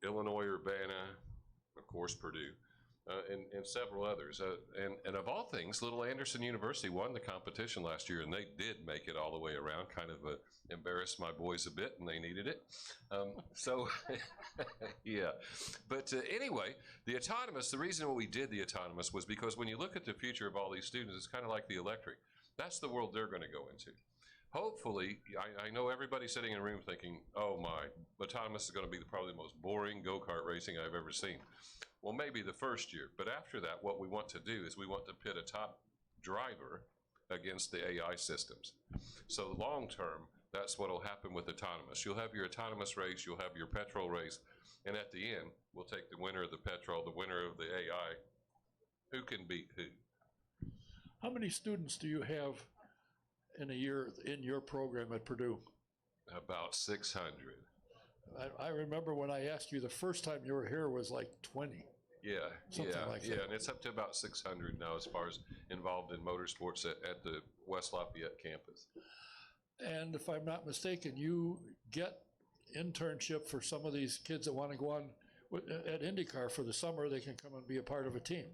Illinois Urbana, of course Purdue, and several others. And of all things, little Anderson University won the competition last year, and they did make it all the way around. Kind of embarrassed my boys a bit, and they needed it. So, yeah. But anyway, the autonomous, the reason we did the autonomous was because when you look at the future of all these students, it's kind of like the electric. That's the world they're going to go into. Hopefully, I know everybody sitting in a room thinking, oh my, autonomous is going to be probably the most boring go-kart racing I've ever seen. Well, maybe the first year, but after that, what we want to do is we want to pit a top driver against the AI systems. So long term, that's what will happen with autonomous. You'll have your autonomous race, you'll have your petrol race, and at the end, we'll take the winner of the petrol, the winner of the AI. Who can beat who? How many students do you have in a year in your program at Purdue? About 600. I remember when I asked you the first time you were here was like 20. Yeah, Something yeah, like yeah, that. and it's up to about 600 now as far as involved in motorsports at the West Lafayette campus. And if I'm not mistaken, you get internship for some of these kids that want to go on at IndyCar for the summer. They can come and be a part of a team.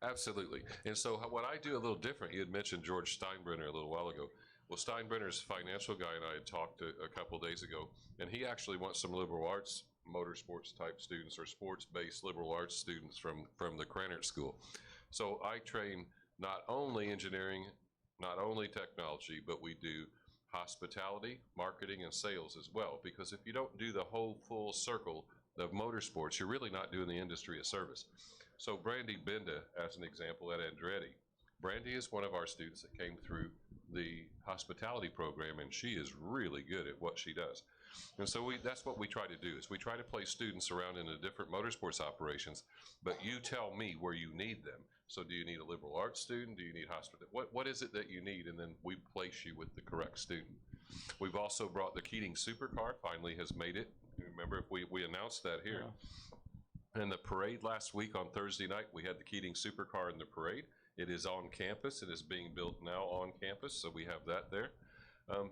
Absolutely. And so what I do a little different, you had mentioned George Steinbrenner a little while ago. Well, Steinbrenner's a financial guy, and I had talked a couple days ago, and he actually wants some liberal arts motorsports type students or sports-based liberal arts students from the Krannert School. So I train not only engineering, not only technology, but we do hospitality, marketing, and sales as well, because if you don't do the whole full circle of motorsports, you're really not doing the industry a service. So Brandy Benda, as an example, at Andretti. Brandy is one of our students that came through the hospitality program, and she is really good at what she does. And so that's what we try to do, is we try to place students around in the different motorsports operations, but you tell me where you need them. So do you need a liberal arts student? Do you need hospital? What is it that you need? And then we place you with the correct student. We've also brought the Keating Supercar, finally has made it. Remember, we announced that here. Yeah. In the parade last week on Thursday night, we had the Keating Supercar in the parade. It is on campus. It is being built now on campus, so we have that there.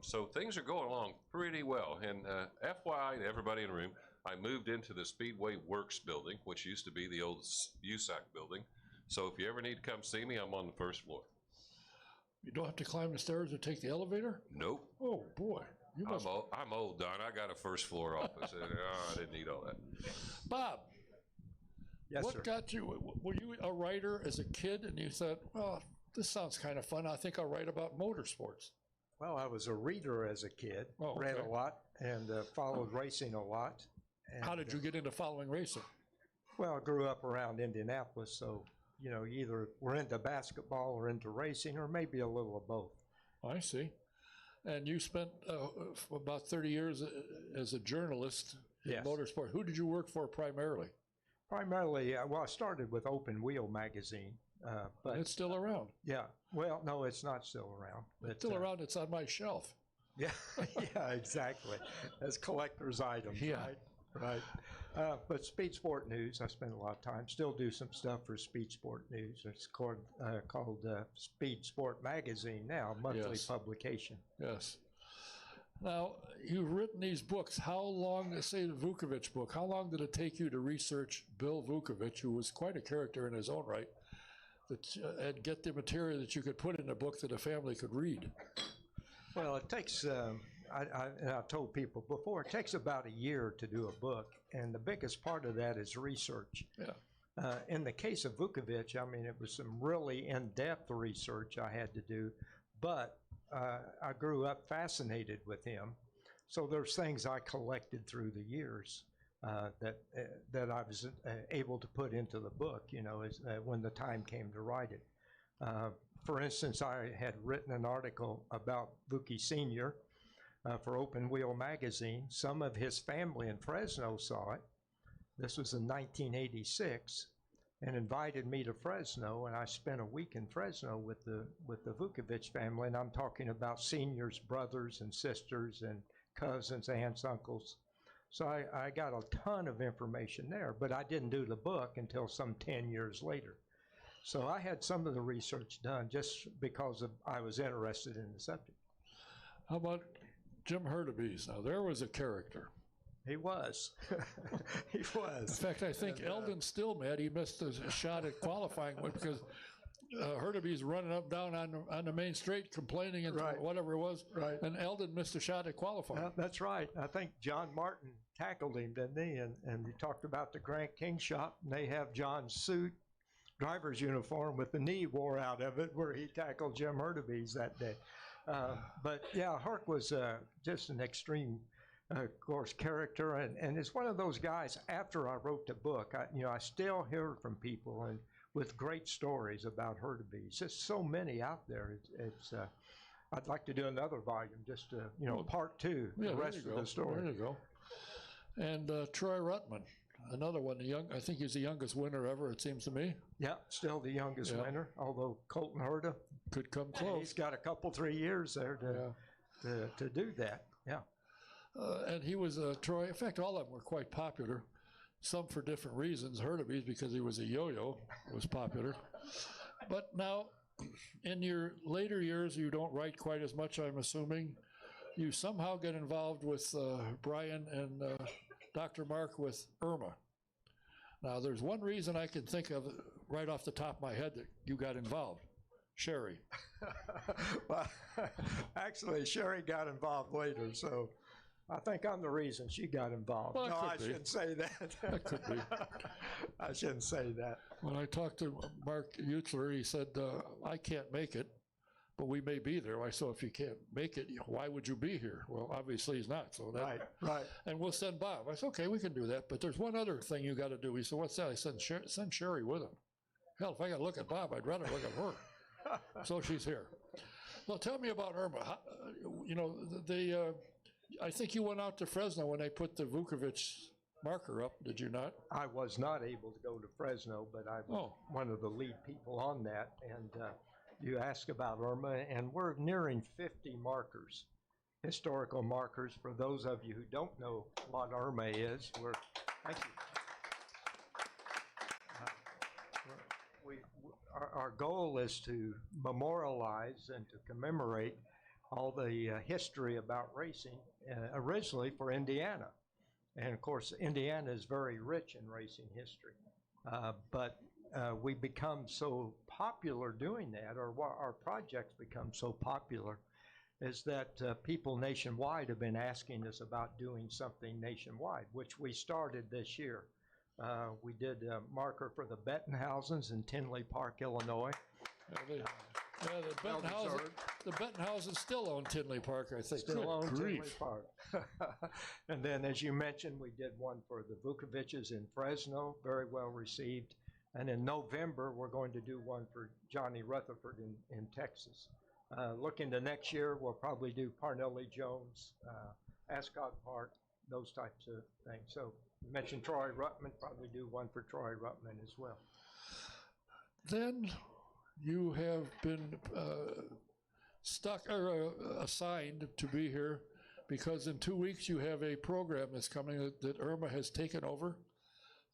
So things are going along pretty well. And FYI to everybody in the room, I moved into the Speedway Works building, which used to be the old USAC building. So if you ever need to come see me, I'm on the first floor. You don't have to climb the stairs or take the elevator? Nope. Oh, boy. You must... I'm old, Don. I got a first floor office. I didn't need all that. Bob. Yes, what sir. got you, were you a writer as a kid and you thought, well, this sounds kind of fun. I think I'll write about motorsports. Well, I was a reader as a kid, okay. read a lot, and followed racing a lot. And, how did you get into following racing? Well, I grew up around Indianapolis, so, you know, either we're into basketball or into racing, or maybe a little of both. I see. And you spent about 30 years as a journalist in Yes. motorsport. Who did you work for primarily? Primarily, well, I started with Open Wheel magazine. But it's still around. Yeah. Well, no, it's not still around. But, it's still around. It's on my shelf. Yeah, yeah, exactly. As collector's items, yeah. Right. But Speed Sport News, I spend a lot of time. Still do some stuff for Speed Sport News. It's called Speed Sport Magazine now, monthly yes. publication. Yes. Now, you've written these books. How long, say the Vukovich book, how long did it take you to research Bill Vukovich, who was quite a character in his own right, and get the material that you could put in a book that a family could read? Well, it takes, and I've told people before, it takes about a year to do a book, and the biggest part of that is research. Yeah. In the case of Vukovich, I mean, it was some really in-depth research I had to do, but I grew up fascinated with him. So there's things I collected through the years that I was able to put into the book, you know, when the time came to write it. For instance, I had written an article about Vuki Sr. For Open Wheel magazine. Some of his family in Fresno saw it. This was in 1986, and invited me to Fresno, and I spent a week in Fresno with the Vukovich family, and I'm talking about Senior's brothers and sisters and cousins, aunts, uncles. So I got a ton of information there, but I didn't do the book until some 10 years later. So I had some of the research done just because I was interested in the subject. How about Jim Hurtubise? Now, there was a character. He was. He was. In fact, I think Eldon's still mad he missed a shot at qualifying because Hurtubise running up down on the main straight complaining and Right. whatever it was, Right. and Eldon missed a shot at qualifying. Well, that's right. I think John Martin tackled him, didn't he? And he talked about the Grant King shop, and they have John's suit, driver's uniform with the knee wore out of it where he tackled Jim Hurtubise that day. But yeah, Herc was just an extreme, of course, character, and it's one of those guys. After I wrote the book, I still hear from people and with great stories about Hurtubise. There's so many out there. I'd like to do another volume, just part two, Yeah, the there rest you of go. the story. There you go. And Troy Ruttman, another one. I think he's the youngest winner ever. It seems to me. Yeah, still the youngest Yeah. winner, although Colton Herta, Could come he's close. got a couple, 3 years there to do that. Yeah. And he was Troy. In fact, all of them were quite popular. Some for different reasons. Hurtubise because he was a yo-yo was popular. But now, in your later years, you don't write quite as much, I'm assuming. You somehow get involved with Brian and Dr. Mark with Irma. Now, there's one reason I can think of right off the top of my head that you got involved. Sherry. Well, actually, Sherry got involved later, so I think I'm the reason she got involved. Well, it No, could I be. shouldn't say that. That could be. I shouldn't say that. When I talked to Mark Utzler, he said, I can't make it, but we may be there. I said, if you can't make it, why would you be here? Well, obviously he's not. So that, Right. And we'll send Bob. I said, okay, we can do that, but there's one other thing you got to do. He said, what's that? I said, send Sherry with him. Hell, if I got to look at Bob, I'd rather look at her. So she's here. Well, tell me about Irma. I think you went out to Fresno when they put the Vukovich marker up, did you not? I was not able to go to Fresno, but I was one of the lead people on that. And you asked about Irma, and we're nearing 50 markers, historical markers. For those of you who don't know what Irma is, thank you. Our goal is to memorialize and to commemorate all the history about racing, originally for Indiana. And of course, Indiana is very rich in racing history. But we become so popular doing that, or our projects become so popular, is that people nationwide have been asking us about doing something nationwide, which we started this year. We did a marker for the Bettenhausens in Tinley Park, Illinois. The Bettenhausens still own Tinley Park, I think. Still Good own Tinley grief. Park. And then, as you mentioned, we did one for the Vukoviches in Fresno, very well received. And in November, we're going to do one for Johnny Rutherford in Texas. Looking to next year, we'll probably do Parnelli Jones, Ascot Park, those types of things. So you mentioned Troy Ruttman, probably do one for Troy Ruttman as well. Then you have been assigned to be here because in 2 weeks you have a program that's coming that Irma has taken over,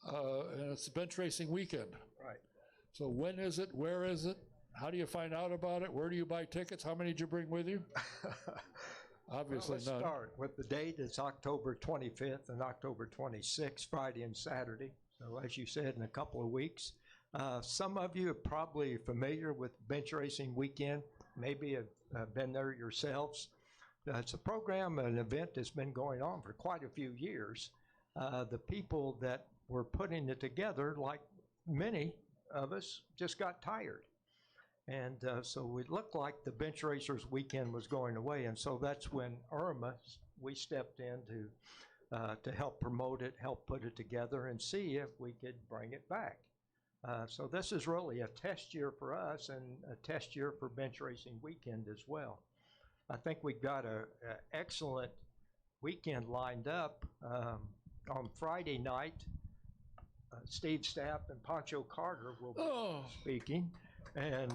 and it's Bench Racing Weekend. Right. So when is it? Where is it? How do you find out about it? Where do you buy tickets? How many did you bring with you? Obviously Let's not. start with the date. It's October 25th and October 26th, Friday and Saturday. So as you said, in a couple of weeks. Some of you are probably familiar with Bench Racing Weekend, maybe have been there yourselves. It's a program, an event that's been going on for quite a few years. The people that were putting it together, like many of us, just got tired. And so it looked like the Bench Racers Weekend was going away, and so that's when Irma, we stepped in to help promote it, help put it together, and see if we could bring it back. So this is really a test year for us and a test year for Bench Racing Weekend as well. I think we've got an excellent weekend lined up. On Friday night, Steve Stapp and Pancho Carter will be speaking. And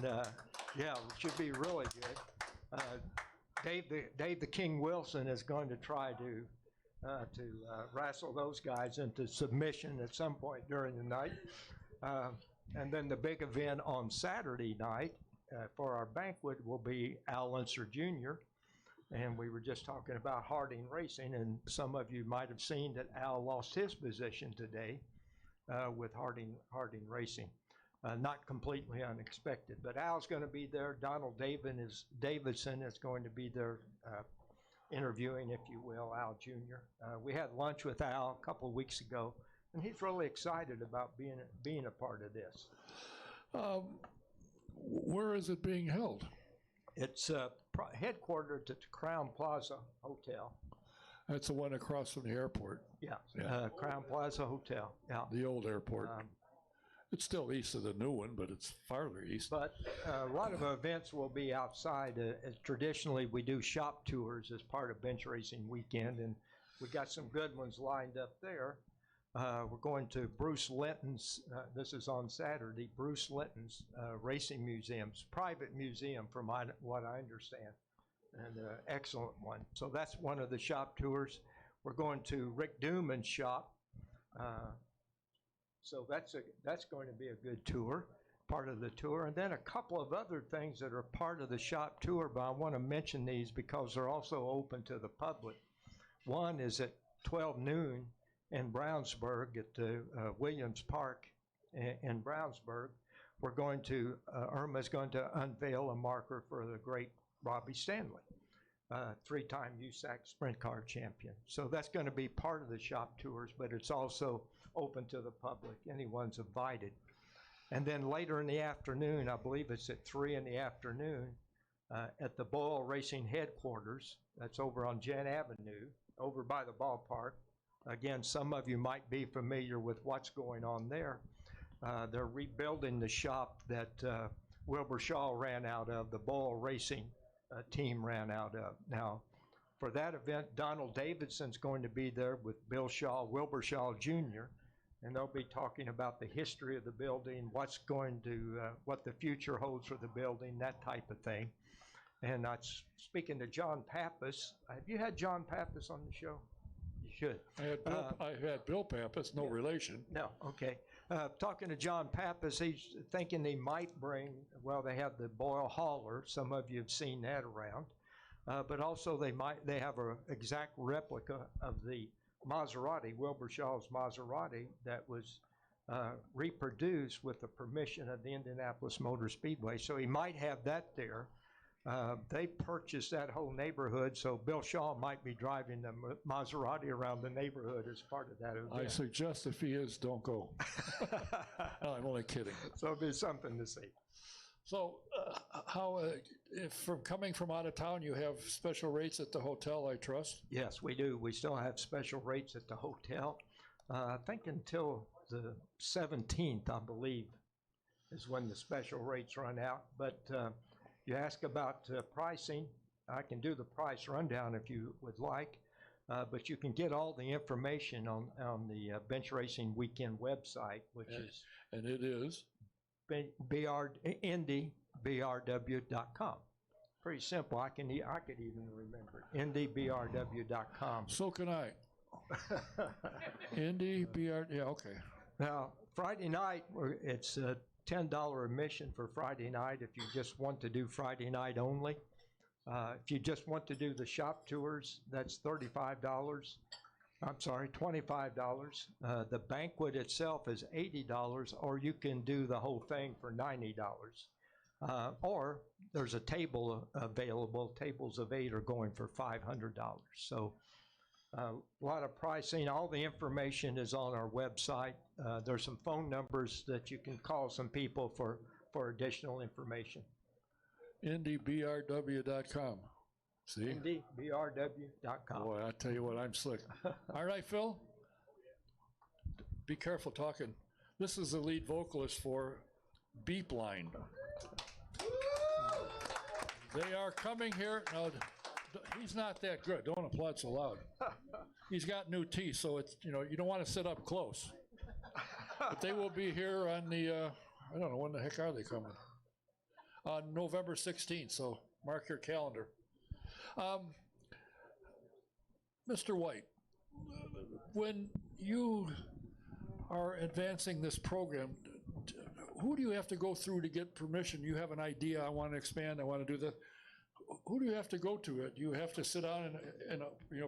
yeah, it should be really good. Dave the King Wilson is going to try to wrestle those guys into submission at some point during the night. And then the big event on Saturday night for our banquet will be Al Unser Jr. And we were just talking about Harding Racing, and some of you might have seen that Al lost his position today with Harding Racing. Not completely unexpected, but Al's going to be there. Donald Davidson is going to be there interviewing, if you will, Al Jr. We had lunch with Al a couple of weeks ago, and he's really excited about being a part of this. Where is it being held? It's headquartered at the Crown Plaza Hotel. That's the one across from the airport. Yeah. Crown Plaza Hotel. Yeah. The old airport. It's still east of the new one, but it's farther east. But a lot of events will be outside. Traditionally, we do shop tours as part of Bench Racing Weekend, and we got some good ones lined up there. We're going to Bruce Linton's, this is on Saturday, Bruce Linton's Racing Museum's private museum from what I understand, and an excellent one. So that's one of the shop tours. We're going to Rick Duman's shop. So that's going to be a good tour, part of the tour. And then a couple of other things that are part of the shop tour, but I want to mention these because they're also open to the public. One is at 12 noon in Brownsburg at the Williams Park in Brownsburg. We're going to, Irma's going to unveil a marker for the great Robbie Stanley, three-time USAC Sprint Car champion. So that's going to be part of the shop tours, but it's also open to the public. Anyone's invited. And then later in the afternoon, I believe it's at 3 in the afternoon, at the Boyle Racing headquarters. That's over on Jen Avenue, over by the ballpark. Again, some of you might be familiar with what's going on there. They're rebuilding the shop that Wilbur Shaw ran out of, the Boyle Racing team ran out of. Now, for that event, Donald Davidson's going to be there with Bill Shaw, Wilbur Shaw Jr., and they'll be talking about the history of the building, what the future holds for the building, that type of thing. And speaking to John Pappas. Have you had John Pappas on the show? You should. I had Bill Pappas, no relation. No, okay. Talking to John Pappas, he's thinking they might bring, well, they have the Boyle Hauler. Some of you have seen that around. But also they have an exact replica of the Maserati, Wilbur Shaw's Maserati, that was reproduced with the permission of the Indianapolis Motor Speedway. So he might have that there. They purchased that whole neighborhood, so Bill Shaw might be driving the Maserati around the neighborhood as part of that event. I suggest if he is, don't go. No, I'm only kidding. So it'll be something to see. So how, if coming from out of town, you have special rates at the hotel, I trust? Yes, we do. We still have special rates at the hotel. I think until the 17th, I believe, is when the special rates run out. But you ask about pricing. I can do the price rundown if you would like. But you can get all the information on the Bench Racing Weekend website, which is... And it is? IndyBRW.com. Pretty simple. I could even remember it. IndyBRW.com. So can I. IndyBR, yeah, okay. Now, Friday night, it's a $10 admission for Friday night if you just want to do Friday night only. If you just want to do the shop tours, that's $35. I'm sorry, $25. The banquet itself is $80, or you can do the whole thing for $90. Or there's a table available. Tables of 8 are going for $500. So a lot of pricing. All the information is on our website. There's some phone numbers that you can call some people for additional information. IndyBRW.com. See? IndyBRW.com. Boy, I tell you what, I'm slick. All right, Phil? Be careful talking. This is the lead vocalist for Beep Line. They are coming here. No, he's not that good. Don't applaud so loud. He's got new teeth, so it's, you don't want to sit up close. But they will be here on the, I don't know, when the heck are they coming? On November 16th, so mark your calendar. Mr. White, when you are advancing this program, who do you have to go through to get permission? You have an idea, I want to expand, I want to do this. Who do you have to go to it? You have to sit down and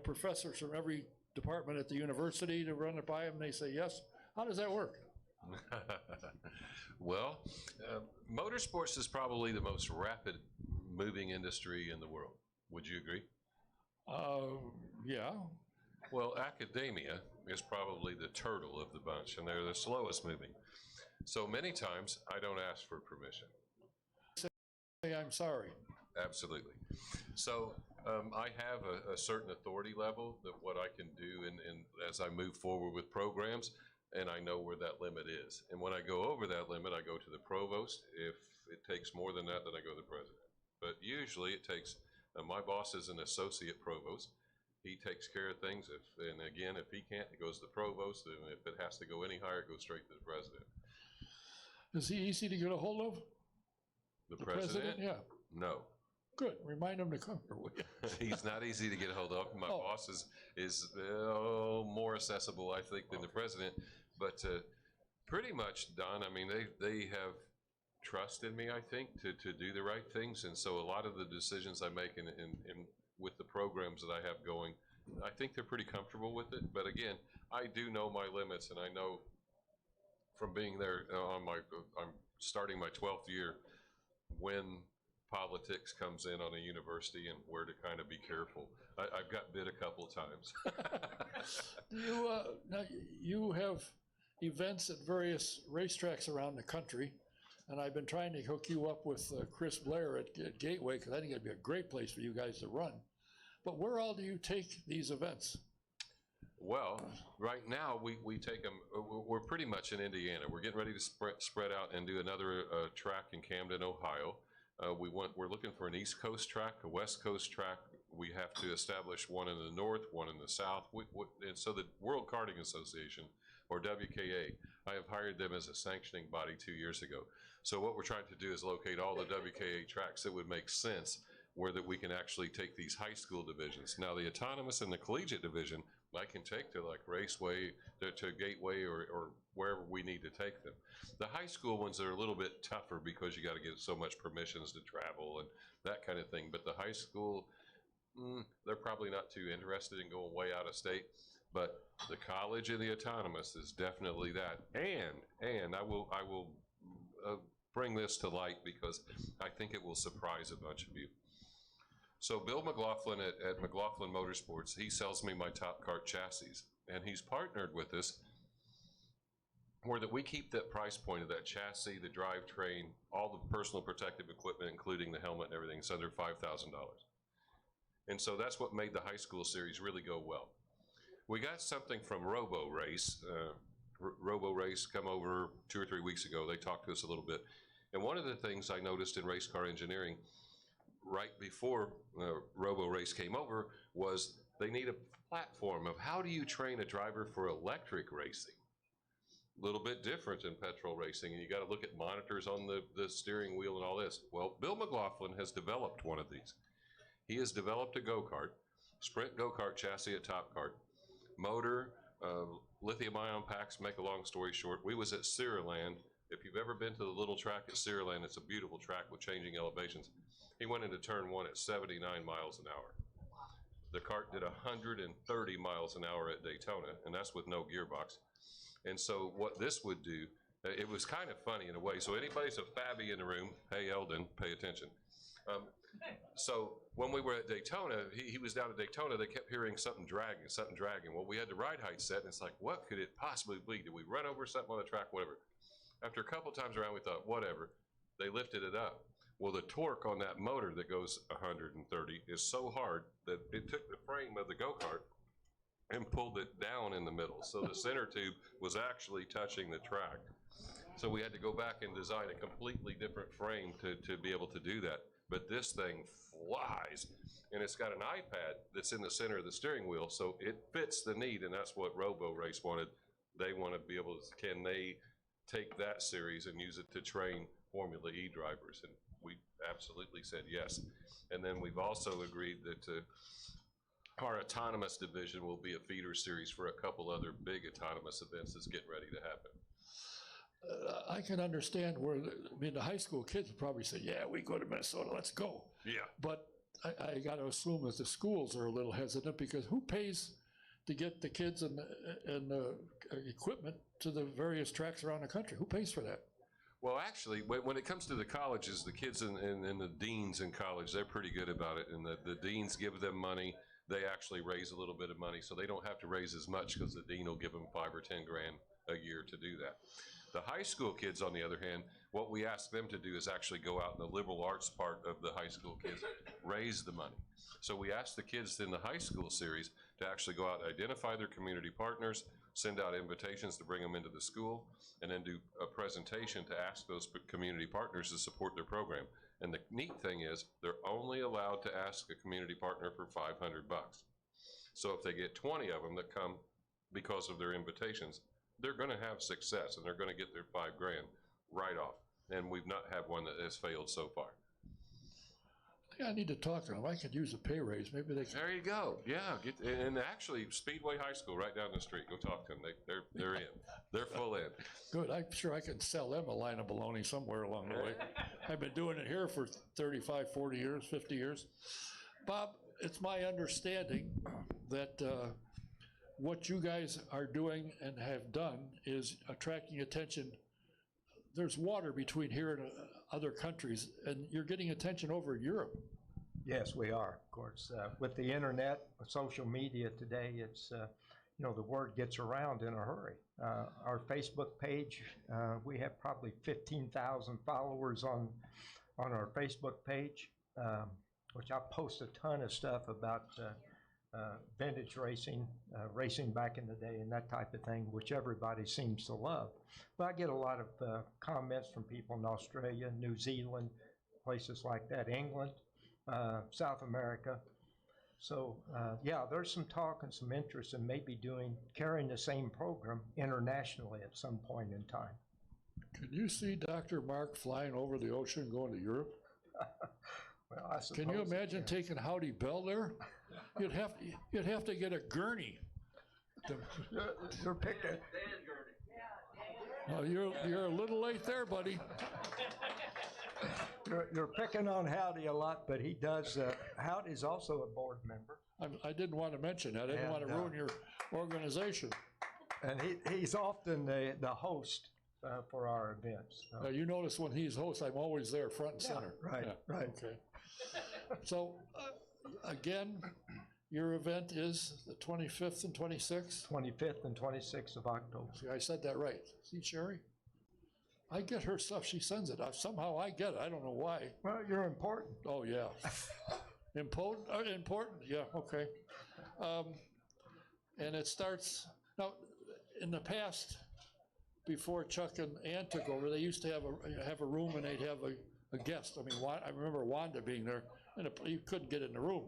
professors from every department at the university to run it by them, and they say yes? How does that work? Well, motorsports is probably the most rapid moving industry in the world. Would you agree? Yeah. Well, academia is probably the turtle of the bunch, and they're the slowest moving. So many times, I don't ask for permission. Say I'm sorry. Absolutely. So I have a certain authority level that what I can do as I move forward with programs, and I know where that limit is. And when I go over that limit, I go to the provost. If it takes more than that, then I go to the president. But usually it takes, my boss is an associate provost. He takes care of things. And again, if he can't, it goes to the provost. And if it has to go any higher, it goes straight to the president. Is he easy to get a hold of? The president? Yeah. No. Good. Remind him to come here. He's not easy to get a hold of. My boss is more accessible, I think, than the president. But pretty much, Don, I mean, they have trust in me, I think, to do the right things. And so a lot of the decisions I make in with the programs that I have going, I think they're pretty comfortable with it. But again, I do know my limits, and I know from being there I'm starting my 12th year when politics comes in on a university and where to kind of be careful. I've got bit a couple times. Now you have events at various racetracks around the country, and I've been trying to hook you up with Chris Blair at Gateway, because I think it'd be a great place for you guys to run. But where all do you take these events? Well, right now we take them, we're pretty much in Indiana. We're getting ready to spread out and do another track in Camden, Ohio. We're looking for an East Coast track, a West Coast track. We have to establish one in the north, one in the south. And so the World Karting Association, or WKA, I have hired them as a sanctioning body 2 years ago. So what we're trying to do is locate all the WKA tracks that would make sense where that we can actually take these high school divisions. Now the autonomous and the collegiate division, I can take to like Raceway, to Gateway, or wherever we need to take them. The high school ones are a little bit tougher because you got to get so much permissions to travel and that kind of thing. But the high school, they're probably not too interested in going way out of state. But the college and the autonomous is definitely that. And I will bring this to light because I think it will surprise a bunch of you. So Bill McLaughlin at McLaughlin Motorsports, he sells me my Top Kart chassis, and he's partnered with us where that we keep that price point of that chassis, the drivetrain, all the personal protective equipment, including the helmet and everything, it's under $5,000. And so that's what made the high school series really go well. We got something from Robo Race. Robo Race come over 2 or 3 weeks ago. They talked to us a little bit. And one of the things I noticed in race car engineering right before Robo Race came over was they need a platform of how do you train a driver for electric racing? A little bit different than petrol racing, and you got to look at monitors on the steering wheel and all this. Well, Bill McLaughlin has developed one of these. He has developed a go-kart, sprint go-kart chassis at Top Kart, motor, lithium-ion packs. Make a long story short, we was at Sierra Land If you've ever been to the little track at Sierraland, it's a beautiful track with changing elevations. He went into turn 1 at 79 miles an hour. The kart did 130 miles an hour at Daytona, and that's with no gearbox. And so what this would do, it was kind of funny in a way. So anybody's a Fabby in the room, hey, Eldon, pay attention. So when we were at Daytona, he was down at Daytona, they kept hearing something dragging. Well, we had the ride height set, and it's like, what could it possibly be? Did we run over something on the track, whatever? After a couple times around, we thought, whatever. They lifted it up. Well, the torque on that motor that goes 130 is so hard that it took the frame of the go-kart and pulled it down in the middle. So the center tube was actually touching the track. So we had to go back and design a completely different frame to be able to do that. But this thing flies, and it's got an iPad that's in the center of the steering wheel, so it fits the need, and that's what Robo Race wanted. They want to be able to, can they take that series and use it to train Formula E drivers? And we absolutely said yes. And then we've also agreed that our autonomous division will be a feeder series for a couple other big autonomous events that's getting ready to happen. I can understand where, the high school kids would probably say, yeah, we go to Minnesota, let's go. Yeah. But I got to assume that the schools are a little hesitant, because who pays to get the kids and the equipment to the various tracks around the country? Who pays for that? Well, actually, when it comes to the colleges, the kids and the deans in college, they're pretty good about it. And the deans give them money. They actually raise a little bit of money, so they don't have to raise as much, because the dean will give them $5 or $10 grand a year to do that. The high school kids, on the other hand, what we ask them to do is actually go out in the liberal arts part of the high school kids, raise the money. So we ask the kids in the high school series to actually go out, identify their community partners, send out invitations to bring them into the school, and then do a presentation to ask those community partners to support their program. And the neat thing is, they're only allowed to ask a community partner for $500. So if they get 20 of them that come because of their invitations, they're going to have success, and they're going to get their $5 grand right off. And we've not had one that has failed so far. Yeah, I need to talk to them. I could use a pay raise. Maybe they can. There you go. Yeah, and actually, Speedway High School right down the street. Go talk to them. They're in. They're full in. Good. I'm sure I can sell them a line of bologna somewhere along the way. I've been doing it here for 35, 40 years, 50 years. Bob, it's my understanding that what you guys are doing and have done is attracting attention. There's water between here and other countries, and you're getting attention over in Europe. Yes, we are, of course. With the internet, social media today, it's, the word gets around in a hurry. Our Facebook page, we have probably 15,000 followers on our Facebook page, which I post a ton of stuff about vintage racing, racing back in the day, and that type of thing, which everybody seems to love. But I get a lot of comments from people in Australia, New Zealand, places like that, England, South America. So yeah, there's some talk and some interest in maybe carrying the same program internationally at some point in time. Can you see Dr. Mark flying over the ocean going to Europe? Well, I suppose. Can you imagine taking Howdy Bell there? You'd have to get a gurney. You're picking. Oh, you're a little late there, buddy. You're picking on Howdy a lot, but he does. Howdy's also a board member. I didn't want to mention that. I didn't want to ruin your organization. And he's often the host for our events. So. You notice when he's host, I'm always there, front and center. Right, yeah, right. Okay. So, again, your event is the 25th and 26th? 25th and 26th of October. See, I said that right. See, Sherry? I get her stuff. She sends it. Somehow I get it. I don't know why. Well, you're important. Oh, yeah. Important? Yeah, okay. And it starts, now, in the past, before Chuck and Ann took over, they used to have a room, and they'd have a guest. I mean, I remember Wanda being there, and you couldn't get in the room.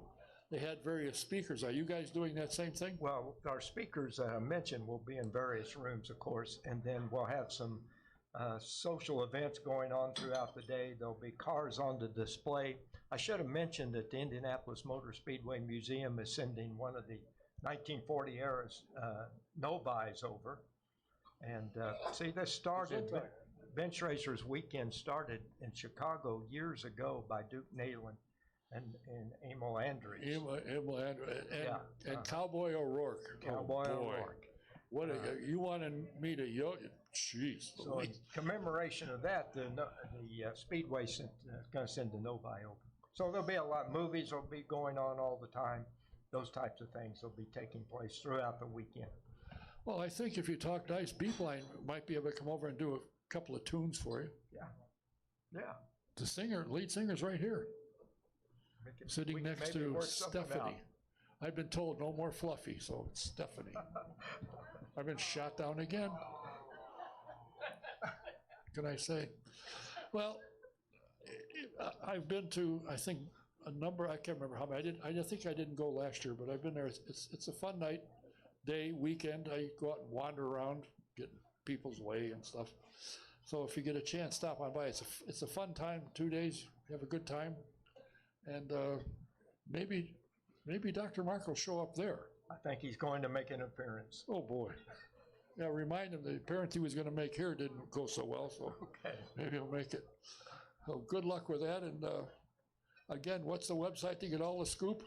They had various speakers. Are you guys doing that same thing? Well, our speakers that I mentioned will be in various rooms, of course, and then we'll have some social events going on throughout the day. There'll be cars on the display. I should have mentioned that the Indianapolis Motor Speedway Museum is sending one of the 1940 era Novies over. And see, this started, Bench Racers Weekend started in Chicago years ago by Duke Neyland and Emil Andrews. Emil Andrews and Yeah. Cowboy O'Rourke. Cowboy Oh, boy. O'Rourke. What you wanted me to jeez. So in commemoration of that, the Speedway is going to send the Novi over. So there'll be a lot of movies will be going on all the time. Those types of things will be taking place throughout the weekend. Well, I think if you talk nice, Beeline might be able to come over and do a couple of tunes for you. Yeah. Yeah. The lead singer's right here, sitting next to Stephanie. I've been told no more Fluffy, so it's Stephanie. I've been shot down again. Can I say? Well, I've been to, I think, a number, I can't remember how many. I think I didn't go last year, but I've been there. It's a fun night, day, weekend. I go out and wander around, get people's way and stuff. So if you get a chance, stop on by. It's a fun time, 2 days, have a good time. And maybe Dr. Mark will show up there. I think he's going to make an appearance. Oh, boy. Yeah, remind him the appearance he was going to make here didn't go so well, so Okay. maybe he'll make it. So good luck with that. And again, what's the website to get all the scoop?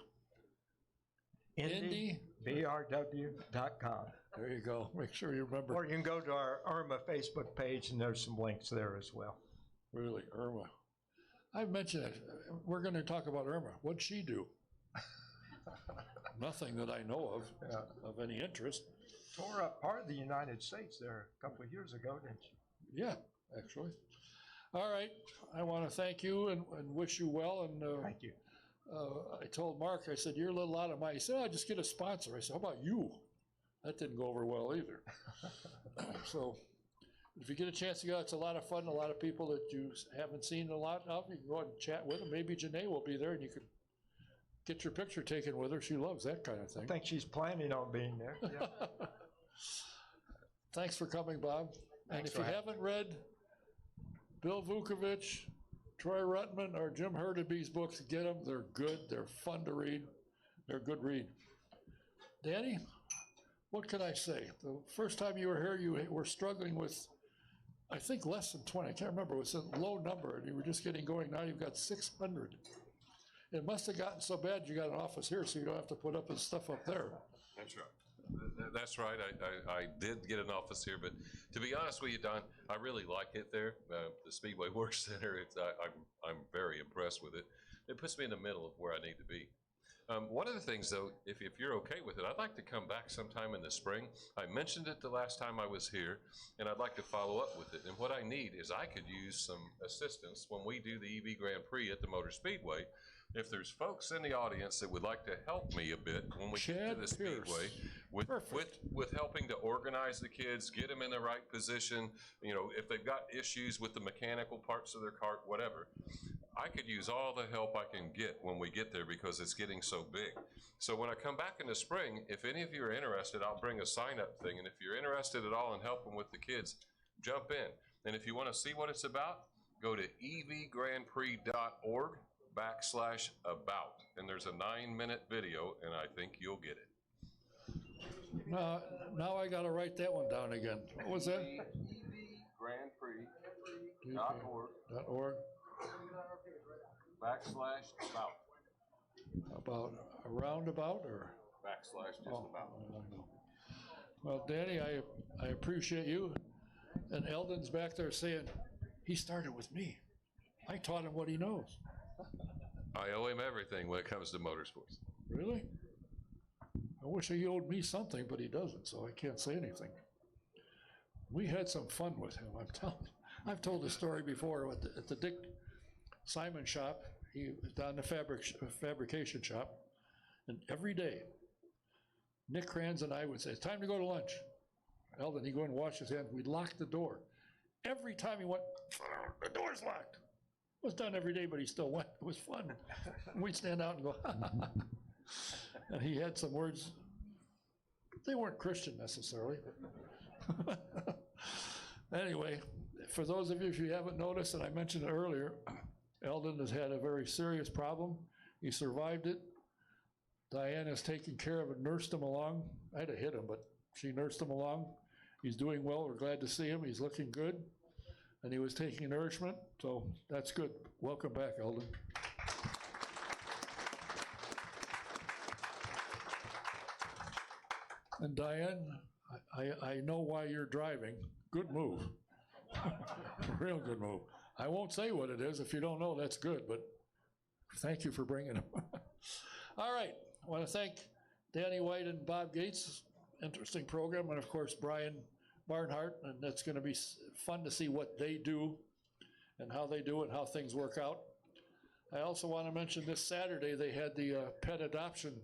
IndyBRW.com. There you go. Make sure you remember. Or you can go to our IRMA Facebook page, and there's some links there as well. Really, Irma. I've mentioned it. We're going to talk about Irma. What'd she do? Nothing that I know of any interest. Tore up part of the United States there a couple of years ago, didn't she? Yeah, actually. All right. I want to thank you and wish you well. And Thank you. I told Mark, I said, you're a little out of my, he said, oh, just get a sponsor. I said, how about you? That didn't go over well either. So if you get a chance to go, it's a lot of fun. A lot of people that you haven't seen a lot of, you can go out and chat with them. Maybe Janae will be there and you could get your picture taken with her. She loves that kind of thing. I think she's planning on being there. Yeah. Thanks for coming, Bob. And if you haven't read Bill Vukovich, Troy Ruttman, or Jim Hurtubise's books, get them. They're good. They're fun to read. They're a good read. Danny, what can I say? The first time you were here, you were struggling with, I think, less than 20. I can't remember. It was a low number, and you were just getting going. Now you've got 600. It must have gotten so bad you got an office here, so you don't have to put up his stuff up there. That's right. That's right. I did get an office here, but to be honest with you, Don, I really like it there. The Speedway Work Center, I'm very impressed with it. It puts me in the middle of where I need to be. One of the things, though, if you're okay with it, I'd like to come back sometime in the spring. I mentioned it the last time I was here, and I'd like to follow up with it. And what I need is I could use some assistance when we do the EV Grand Prix at the Motor Speedway. If there's folks in the audience that would like to help me a bit when we get to the Speedway with helping to organize the kids, get them in the right position, you know, if they've got issues with the mechanical parts of their cart, whatever, I could use all the help I can get when we get there because it's getting so big. So when I come back in the spring, if any of you are interested, I'll bring a sign-up thing. And if you're interested at all in helping with the kids, jump in. And if you want to see what it's about, go to evgrandprix.org/about, and there's a 9-minute video, and I think you'll get it. Now I got to write that one down again. What was that? evgrandprix.org/about. About a roundabout or? / just about. I don't know. Well, Danny, I appreciate you. And Eldon's back there saying, he started with me. I taught him what he knows. I owe him everything when it comes to motorsports. Really? I wish he owed me something, but he doesn't, so I can't say anything. We had some fun with him, I'm telling you. I've told the story before at the Dick Simon shop. He was down the fabrication shop, and every day, Nick Kranz and I would say, it's time to go to lunch. Eldon, he'd go and wash his hands. We'd lock the door. Every time he went, the door's locked. It was done every day, but he still went. It was fun. We'd stand out and go, ha, ha, ha. And he had some words. They weren't Christian necessarily. Anyway, for those of you who haven't noticed, and I mentioned it earlier, Eldon has had a very serious problem. He survived it. Diane has taken care of him, nursed him along. I had to hit him, but she nursed him along. He's doing well. We're glad to see him. He's looking good. and he was taking nourishment, so that's good. Welcome back, Eldon. And Diane, I know why you're driving. Good move. Real good move. I won't say what it is. If you don't know, that's good, but thank you for bringing them. All right, I want to thank Danny White and Bob Gates. Interesting program, and of course, Brian Barnhart, and it's going to be fun to see what they do and how they do it, how things work out. I also want to mention this Saturday, they had the pet adoption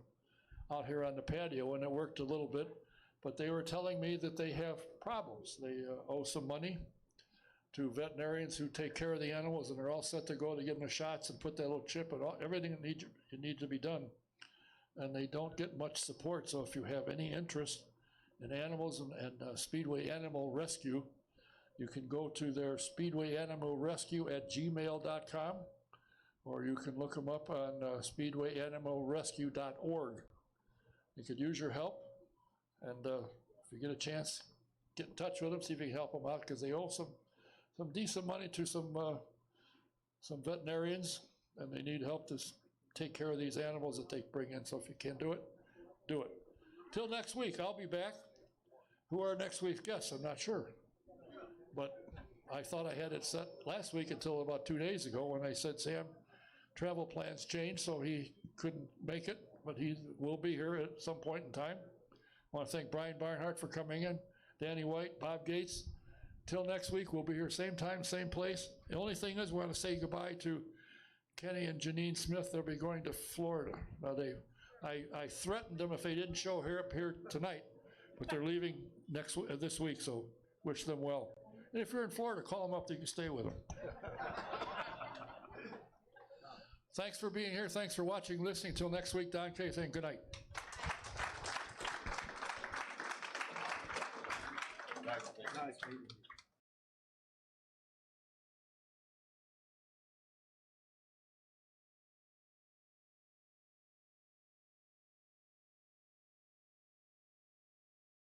out here on the patio, and it worked a little bit, but they were telling me that they have problems. They owe some money to veterinarians who take care of the animals, and they're all set to go to give them the shots and put that little chip and everything that needs to be done. And they don't get much support, so if you have any interest in animals and Speedway Animal Rescue, you can go to their speedwayanimalrescue@gmail.com, or you can look them up on speedwayanimalrescue.org. You could use your help, and if you get a chance, get in touch with them, see if you can help them out, because they owe some decent money to some veterinarians, and they need help to take care of these animals that they bring in. So if you can do it, do it. Till next week, I'll be back. Who are next week's guests? I'm not sure. But I thought I had it set last week until about 2 days ago when I said Sam, travel plans changed, so he couldn't make it, but he will be here at some point in time. I want to thank Brian Barnhart for coming in, Danny White, Bob Gates. Till next week, we'll be here same time, same place. The only thing is, we want to say goodbye to Kenny and Janine Smith. They'll be going to Florida. Now, I threatened them if they didn't show up here tonight, but they're leaving this week, so wish them well. And if you're in Florida, call them up, they can stay with them. Thanks for being here. Thanks for watching, listening. Till next week, Don Kay saying good night. Nice meeting you.